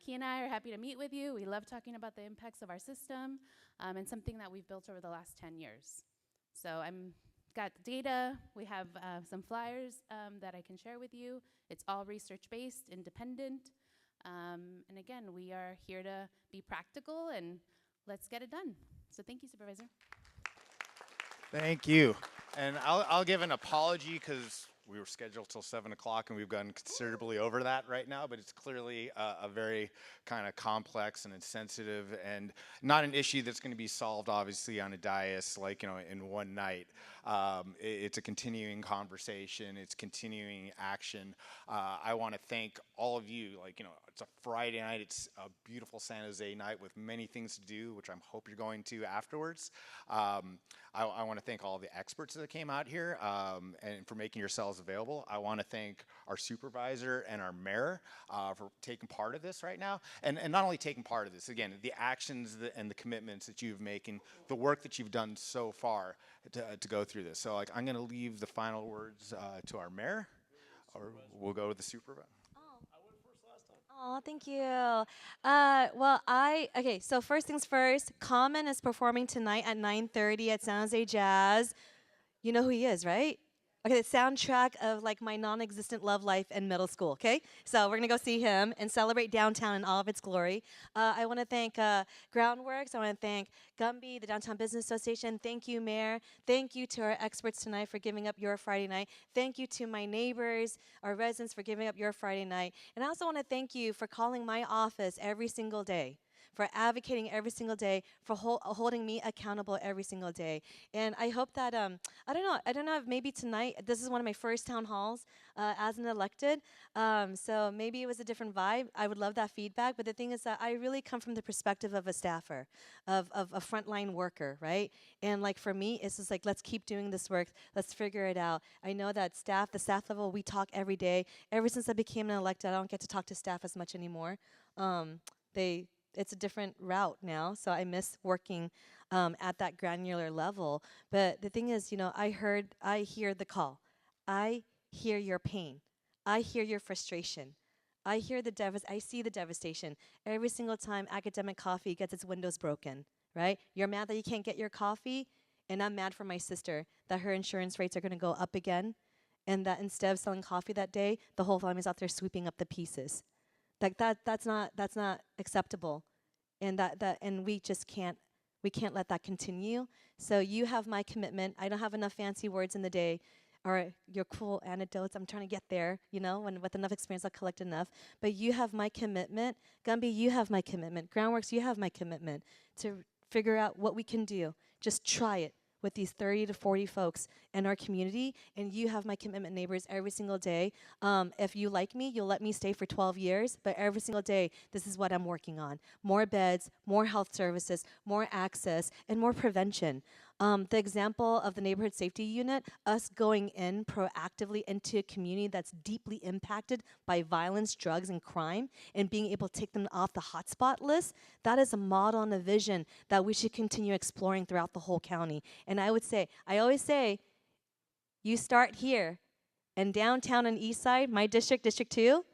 Key and I are happy to meet with you. We love talking about the impacts of our system and something that we've built over the last 10 years. So I'm got data. We have some flyers that I can share with you. It's all research-based, independent. And again, we are here to be practical and let's get it done. So thank you, Supervisor. Thank you. And I'll give an apology because we were scheduled till 7 o'clock and we've gone considerably over that right now, but it's clearly a very kind of complex and sensitive and not an issue that's going to be solved obviously on a dais like, in one night. It's a continuing conversation. It's continuing action. I want to thank all of you. It's a Friday night. It's a beautiful San Jose night with many things to do, which I hope you're going to afterwards. I want to thank all the experts that came out here and for making yourselves available. I want to thank our supervisor and our mayor for taking part of this right now. And not only taking part of this, again, the actions and the commitments that you've making, the work that you've done so far to go through this. So I'm going to leave the final words to our mayor, or we'll go to the supervisor. Oh, thank you. Okay, so first things first, Common is performing tonight at 9:30 at San Jose Jazz. You know who he is, right? Okay, the soundtrack of my non-existent love life in middle school, okay? So we're gonna go see him and celebrate downtown in all of its glory. I wanna thank Groundworks, I wanna thank Gumby, the Downtown Business Association. Thank you, Mayor. Thank you to our experts tonight for giving up your Friday night. Thank you to my neighbors, our residents for giving up your Friday night. And I also wanna thank you for calling my office every single day, for advocating every single day, for holding me accountable every single day. And I hope that, I don't know if maybe tonight, this is one of my first town halls as an elected, so maybe it was a different vibe. I would love that feedback, but the thing is that I really come from the perspective of a staffer, of a frontline worker, right? And for me, it's just let's keep doing this work, let's figure it out. I know that the staff level, we talk every day. Ever since I became an elected, I don't get to talk to staff as much anymore. It's a different route now, so I miss working at that granular level. But the thing is, I hear the call. I hear your pain. I hear your frustration. I see the devastation. Every single time Academic Coffee gets its windows broken, right? You're mad that you can't get your coffee, and I'm mad for my sister that her insurance rates are gonna go up again, and that instead of selling coffee that day, the whole family's out there sweeping up the pieces. That's not acceptable, and and we just can't let that continue. So you have my commitment. I don't have enough fancy words in the day, or your cool anecdotes. I'm trying to get there, with enough experience I'll collect enough. But you have my commitment. Gumby, you have my commitment. Groundworks, you have my commitment to figure out what we can do. Just try it with these 30 to 40 folks in our community, and you have my commitment, neighbors, every single day. If you like me, you'll let me stay for 12 years, but every single day, this is what I'm working on. More beds, more health services, more access, and more prevention. The example of the Neighborhood Safety Unit, us going in proactively into a community that's deeply impacted by violence, drugs, and crime, and being able to take them off the hotspot list, that is a model and a vision that we should continue exploring throughout the whole county. And I always say, you start here, and downtown and east side, my district, District 2,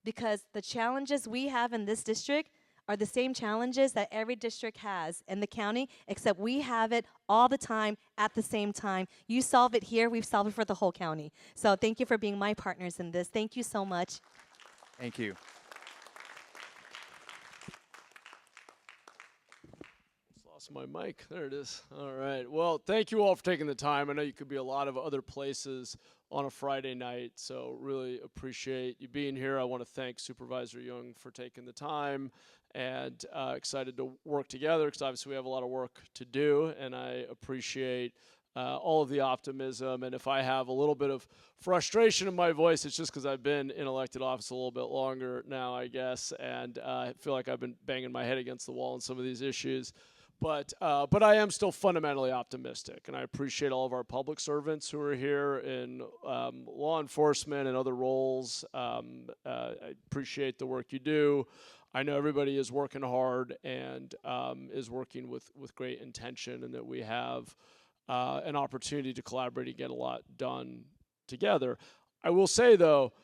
because the challenges we have in this district are the same challenges that every district has in the county, except we have it all the time at the same time. You solve it here, we've solved it for the whole county. So thank you for being my partners in this. Thank you so much. Thank you. Lost my mic. There it is. All right. Well, thank you all for taking the time. I know you could be a lot of other places on a Friday night, so really appreciate you being here. I want to thank Supervisor Young for taking the time, and excited to work together because obviously we have a lot of work to do, and I appreciate all of the optimism. And if I have a little bit of frustration in my voice, it's just because I've been in elected office a little bit longer now, I guess, and I feel like I've been banging my head against the wall on some of these issues. But I am still fundamentally optimistic, and I appreciate all of our public servants who are here in law enforcement and other roles. I appreciate the work you do. I know everybody is working hard and is working with great intention, and that we have an opportunity to collaborate and get a lot done together. I will say, though,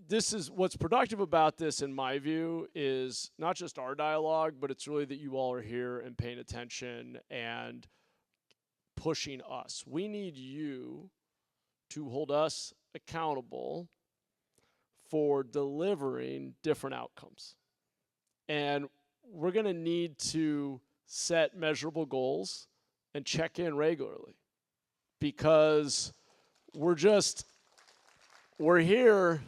this is what's productive about this, in my view, is not just our dialogue, but it's really that you all are here and paying attention and pushing us. We need you to hold us accountable for delivering different outcomes. And we're going to need to set measurable goals and check in regularly, because we're here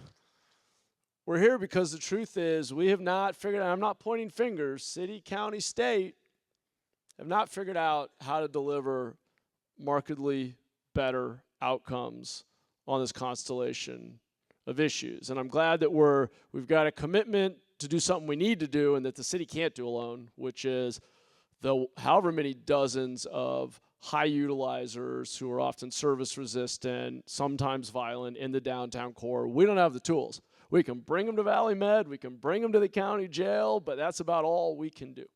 because the truth is we have not figured out, I'm not pointing fingers, city, county, state have not figured out how to deliver markedly better outcomes on this constellation of issues. And I'm glad that we've got a commitment to do something we need to do and that the city can't do alone, which is the however many dozens of high utilizers who are often service resistant, sometimes violent in the downtown core. We don't have the tools. We can bring them to Valley Med, we can bring them to the county jail, but that's about all we can do.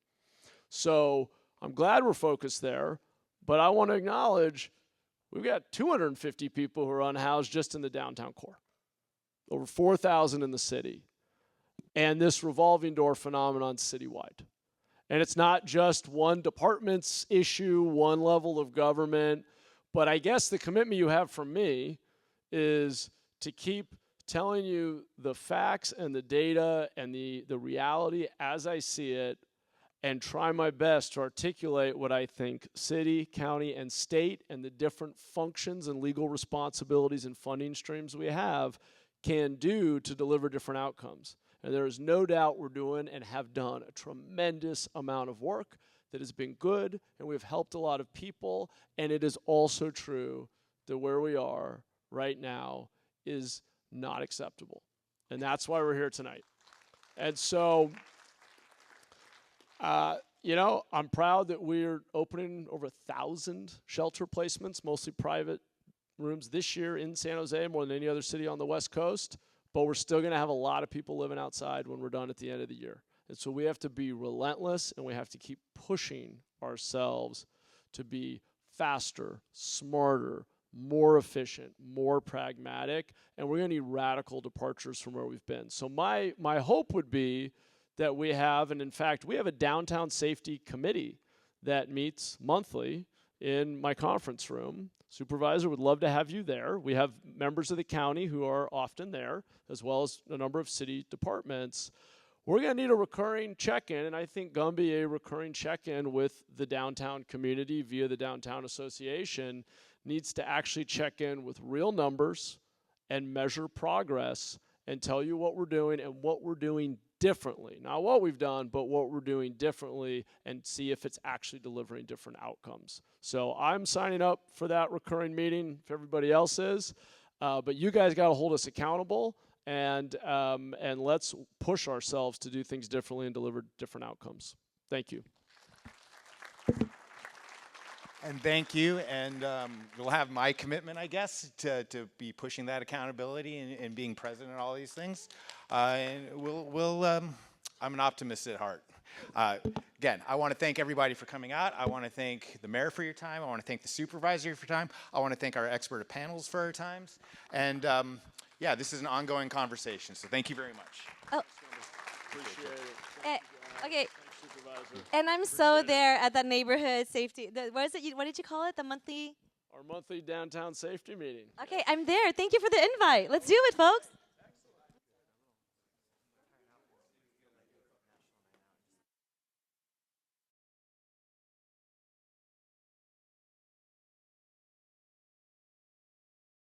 So I'm glad we're focused there, but I want to acknowledge we've got 250 people who are unhoused just in the downtown core, over 4,000 in the city, and this revolving door phenomenon citywide. And it's not just one department's issue, one level of government, but I guess the commitment you have from me is to keep telling you the facts and the data and the reality as I see it, and try my best to articulate what I think city, county, and state and the different functions and legal responsibilities and funding streams we have can do to deliver different outcomes. And there is no doubt we're doing and have done a tremendous amount of work that has been good, and we've helped a lot of people. And it is also true that where we are right now is not acceptable. And that's why we're here tonight. And so, I'm proud that we're opening over 1,000 shelter placements, mostly private rooms this year in San Jose, more than any other city on the West Coast. But we're still going to have a lot of people living outside when we're done at the end of the year. And so we have to be relentless, and we have to keep pushing ourselves to be faster, smarter, more efficient, more pragmatic, and we're going to need radical departures from where we've been. So my hope would be that we have, and in fact, we have a downtown safety committee that meets monthly in my conference room. Supervisor, would love to have you there. We have members of the county who are often there, as well as a number of city departments. We're going to need a recurring check-in, and I think Gumby, a recurring check-in with the downtown community via the Downtown Association, needs to actually check in with real numbers and measure progress and tell you what we're doing and what we're doing differently. Not what we've done, but what we're doing differently, and see if it's actually delivering different outcomes. So I'm signing up for that recurring meeting if everybody else is. But you guys got to hold us accountable, and let's push ourselves to do things differently and deliver different outcomes. Thank you. And thank you, and you'll have my commitment, I guess, to be pushing that accountability and being present in all these things. And I'm an optimist at heart. Again, I want to thank everybody for coming out. I want to thank the mayor for your time. I want to thank the supervisor for your time. I want to thank our expert panels for our times. And this is an ongoing conversation, so thank you very much. Oh. Appreciate it. Okay. Supervisor. And I'm so there at that neighborhood safety. What did you call it? The monthly? Our monthly downtown safety meeting. Okay, I'm there. Thank you for the invite. Let's do it, folks.